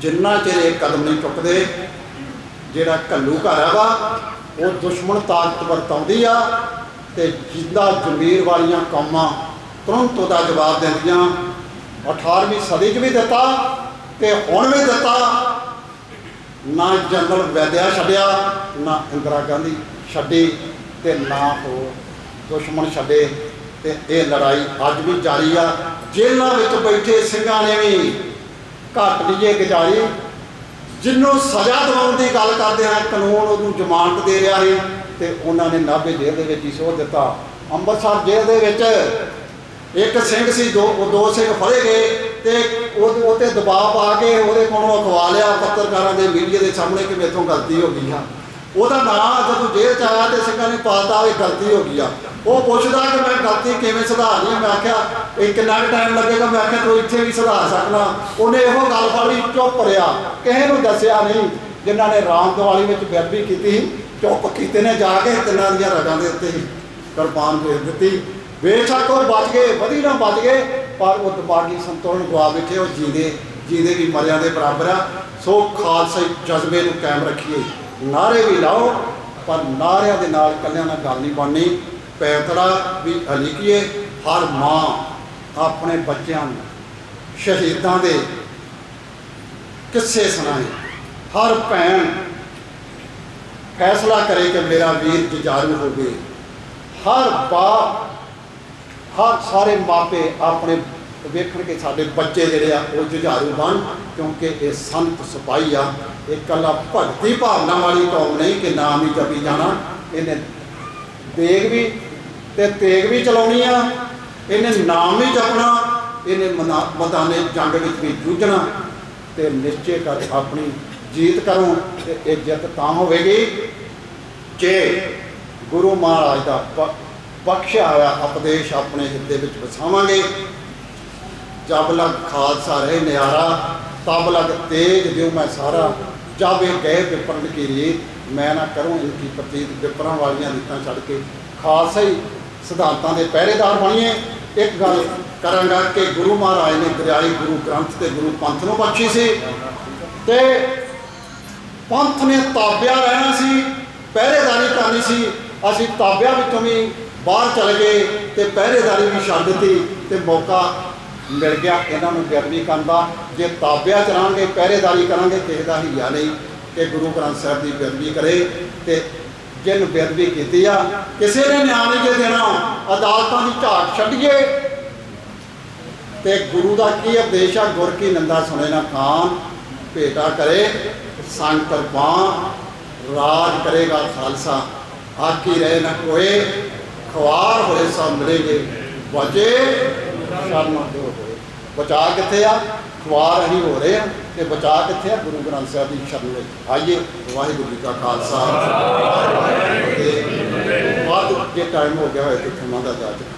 A: ਜਿੰਨਾ ਚਿਰ ਇਹ ਕਦਮ ਨਹੀਂ ਚੁੱਕਦੇ, ਜਿਹੜਾ ਘੱਲੂ ਘਰ ਹੈਗਾ ਉਹ ਦੁਸ਼ਮਣ ਤਾਕਤ ਵਰਤਾਉਂਦੀ ਆ ਤੇ ਜਿੰਦਾ ਜ਼ਮੀਰ ਵਾਲੀਆਂ ਕੌਮਾਂ ਤੁਰੰਤ ਉਹਦਾ ਜਵਾਬ ਦਿੰਦੀਆਂ। 18ਵੀਂ ਸਦੀ 'ਚ ਵੀ ਦਿੱਤਾ ਤੇ ਹੁਣ ਵੀ ਦਿੱਤਾ। ਨਾ ਜਨਰਲ ਵੈਦਿਆ ਛੱਡਿਆ, ਨਾ ਇੰਦਰਾ ਗਾਂਧੀ ਛੱਡੀ ਤੇ ਨਾ ਹੋਰ ਦੁਸ਼ਮਣ ਛੱਡੇ ਤੇ ਇਹ ਲੜਾਈ ਅੱਜ ਵੀ ਜਾਰੀ ਆ। ਜੇਲ੍ਹਾਂ ਵਿੱਚ ਬੈਠੇ ਸਿੰਘਾਂ ਨੇ ਵੀ ਘੱਟ ਨਹੀਂ ਗੁਜ਼ਾਰੀ। ਜਿਹਨੂੰ ਸਜ਼ਾ ਦਿਵਾਉਣ ਦੀ ਗੱਲ ਕਰਦੇ ਆ ਕਾਨੂੰਨ ਉਹਨੂੰ ਜ਼ਮਾਨਤ ਦੇ ਰਿਹਾ ਸੀ ਤੇ ਉਹਨਾਂ ਨੇ ਨਾਭੇ ਜੇਲ੍ਹ ਦੇ ਵਿੱਚ ਹੀ ਸੋਧ ਦਿੱਤਾ। ਅੰਮ੍ਰਿਤਸਰ ਜੇਲ੍ਹ ਦੇ ਵਿੱਚ ਇੱਕ ਸਿੰਘ ਸੀ, ਦੋ ਸਿੰਘ ਫੜੇ ਗਏ ਤੇ ਉਹ 'ਤੇ ਦਬਾਅ ਪਾ ਕੇ ਉਹਦੇ ਕੋਲੋਂ ਅਖਵਾ ਲਿਆ ਪੱਤਰਕਾਰਾਂ ਦੇ ਮੀਡੀਆ ਦੇ ਸਾਹਮਣੇ ਕਿ ਮੇਥੋਂ ਗਲਤੀ ਹੋ ਗਈ ਆ। ਉਹਦਾ ਨਾਂ ਜਦੋਂ ਜੇਲ੍ਹ 'ਚ ਆਇਆ ਤੇ ਸਿੰਘਾਂ ਨੇ ਪਾਤਾ ਵੀ ਗਲਤੀ ਹੋ ਗਈ ਆ। ਉਹ ਪੁੱਛਦਾ ਕਿ ਮੈਂ ਗਲਤੀ ਕਿਵੇਂ ਸੁਧਾਰਨੀ ਆ। ਮੈਂ ਆਖਿਆ ਇਹ ਕਿੰਨਾ ਕੁ ਟਾਈਮ ਲੱਗੇਗਾ। ਮੈਂ ਆਖਿਆ ਤੂੰ ਇੱਥੇ ਵੀ ਸੁਧਾਰ ਸਕਣਾ। ਉਹਨੇ ਇਹੋ ਗੱਲ ਫੜ ਲਈ, ਚੁੱਪ ਰਿਹਾ, ਕਿਸੇ ਨੂੰ ਦੱਸਿਆ ਨਹੀਂ। ਜਿਨ੍ਹਾਂ ਨੇ ਰਾਮ ਦਿਵਾਲੀ ਵਿੱਚ ਬੇਅਦਬੀ ਕੀਤੀ ਸੀ ਚੁੱਪ ਕੀਤੇ ਨੇ ਜਾ ਕੇ ਤਿੰਨਾਂ ਦੀਆਂ ਰਗਾਂ ਦੇ ਉੱਤੇ ਹੀ ਕੁਰਬਾਨ ਭੇਜ ਦਿੱਤੀ। ਬੇਸ਼ੱਕ ਉਹ ਬਚ ਗਏ, ਵਧੀ ਨਾ ਬਚ ਗਏ, ਪਰ ਉਹ ਦਿਮਾਗੀ ਸੰਤੁਲਨ ਗਵਾ ਬੈਠੇ। ਉਹ ਜੀਂਦੇ ਵੀ ਮਰਿਆਂ ਦੇ ਬਰਾਬਰ ਆ। ਸੋ ਖਾਲਸਾ ਜਜ਼ਬੇ ਨੂੰ ਕਾਇਮ ਰੱਖੀਏ। ਨਾਅਰੇ ਵੀ ਲਾਓ ਪਰ ਨਾਅਰਿਆਂ ਦੇ ਨਾਲ ਇਕੱਲਿਆਂ ਨਾਲ ਗੱਲ ਨਹੀਂ ਬਣਨੀ। ਪੈਂਤੜਾ ਵੀ ਲਿਖੀਏ। ਹਰ ਮਾਂ ਆਪਣੇ ਬੱਚਿਆਂ ਨੂੰ ਸ਼ਹੀਦਾਂ ਦੇ ਕਿੱਸੇ ਸੁਣਾਏ। ਹਰ ਭੈਣ ਫੈਸਲਾ ਕਰੇ ਕਿ ਮੇਰਾ ਵੀਰ ਜੁਝਾਰੂ ਹੋਵੇ। ਹਰ ਬਾਪ, ਹਰ ਸਾਰੇ ਮਾਪੇ ਆਪਣੇ ਵੇਖਣ ਕੇ ਸਾਡੇ ਬੱਚੇ ਜਿਹੜੇ ਆ ਉਹ ਜੁਝਾਰੂ ਬਣ, ਕਿਉਂਕਿ ਇਹ ਸੰਤ ਸਿਪਾਹੀ ਆ। ਇਹ ਇਕੱਲਾ ਭਗਤੀ ਭਾਵਨਾ ਵਾਲੀ ਕੌਮ ਨਹੀਂ ਕਿ ਨਾਮ ਹੀ ਜਪੀ ਜਾਣਾ। ਇਹਨੇ ਦੇਗ ਵੀ ਤੇ ਤੇਗ ਵੀ ਚਲਾਉਣੀ ਆ, ਇਹਨੇ ਨਾਮ ਵੀ ਜਪਣਾ, ਇਹਨੇ ਮੈਦਾਨੇ ਜੰਗ ਵਿੱਚ ਵੀ ਜੂਝਣਾ ਤੇ ਨਿਸ਼ਚੇ ਕਰ ਆਪਣੀ ਜੀਤ ਕਰੋ ਤੇ ਇਹ ਜਿੱਤ ਤਾਂ ਹੋਵੇਗੀ ਜੇ ਗੁਰੂ ਮਹਾਰਾਜ ਦਾ ਬਖਸ਼ਿਆ ਹੋਇਆ ਉਪਦੇਸ਼ ਆਪਣੇ ਹਿਰਦੇ ਵਿੱਚ ਵਸਾਵਾਂਗੇ। ਜਬ ਲਗ ਖਾਲਸਾ ਰਹੇ ਨਿਆਰਾ, ਤਬ ਲਗ ਤੇਜ ਦਿਓ ਮੈਂ ਸਾਰਾ। ਜਬ ਇਹ ਗਏ ਵਿਪਰਨ ਕੀ ਰੀਤ, ਮੈਂ ਨਾ ਕਰੂੰ ਇਨਕੀ ਪ੍ਰਤੀਤ। ਵਿਪਰਾਂ ਵਾਲੀਆਂ ਰੀਤਾਂ ਛੱਡ ਕੇ ਖਾਲਸਾ ਹੀ ਸਿਧਾਂਤਾਂ ਦੇ ਪਹਿਰੇਦਾਰ ਬਣੀਏ। ਇੱਕ ਗੱਲ ਕਰਾਂਗਾ ਕਿ ਗੁਰੂ ਮਹਾਰਾਜ ਨੇ ਦਰਿਆਈ ਗੁਰੂ ਗ੍ਰੰਥ ਤੇ ਗੁਰੂ ਪੰਥ ਨੂੰ ਬਖਸ਼ੀ ਸੀ ਤੇ ਪੰਥ ਨੇ ਤਾਬਿਆ ਰਹਿਣਾ ਸੀ, ਪਹਿਰੇਦਾਰੀ ਕਰਨੀ ਸੀ। ਅਸੀਂ ਤਾਬਿਆ ਵਿੱਚੋਂ ਵੀ ਬਾਹਰ ਚਲੇ ਗਏ ਤੇ ਪਹਿਰੇਦਾਰੀ ਵੀ ਛੱਡ ਦਿੱਤੀ ਤੇ ਮੌਕਾ ਮਿਲ ਗਿਆ ਇਹਨਾਂ ਨੂੰ ਬੇਅਦਬੀ ਕਰਨ ਦਾ। ਜੇ ਤਾਬਿਆ ਚ ਰਹਾਂਗੇ, ਪਹਿਰੇਦਾਰੀ ਕਰਾਂਗੇ, ਕਿਸੇ ਦਾ ਹੀਆ ਨਹੀਂ ਕਿ ਗੁਰੂ ਗ੍ਰੰਥ ਸਾਹਿਬ ਦੀ ਬੇਅਦਬੀ ਕਰੇ। ਤੇ ਜਿਨ ਬੇਅਦਬੀ ਕੀਤੀ ਆ ਕਿਸੇ ਨੇ ਨਿਆਂ ਨਹੀਂ ਜੇ ਦੇਣਾ। ਅਦਾਲਤਾਂ ਦੀ ਝਾਕ ਛੱਡੀਏ ਤੇ ਗੁਰੂ ਦਾ ਕੀ ਉਪਦੇਸ਼ ਆ, ਗੁਰ ਕੀ ਨਿੰਦਾ ਸੁਣੇ ਨਾ ਕਾਨ, ਭੇਟਾ ਕਰੇ ਸੰਗ ਕਿਰਪਾਨ, ਰਾਜ ਕਰੇਗਾ ਖਾਲਸਾ, ਆਕੀ ਰਹੇ ਨਾ ਕੋਏ, ਖਵਾਰ ਹੋਏ ਸਭ ਮਿਲੇਗੇ, ਬਚੇ ਸ਼ਰਮ ਦੋ ਹੋਏ। ਬਚਾ ਕਿੱਥੇ ਆ? ਖਵਾਰ ਅਸੀਂ ਹੋ ਰਹੇ ਹਾਂ ਤੇ ਬਚਾ ਕਿੱਥੇ ਆ? ਗੁਰੂ ਗ੍ਰੰਥ ਸਾਹਿਬ ਦੀ ਸ਼ਰਨ ਵਿੱਚ। ਆਈਏ, ਵਾਹਿਗੁਰੂ ਜੀ ਕਾ ਖਾਲਸਾ। ਬਾਅਦ ਜੇ ਟਾਈਮ ਹੋ ਗਿਆ ਹੋਏ ਤੇ ਖੰਮਾ ਦਾ ਜਾ ਚੁੱਕਾ।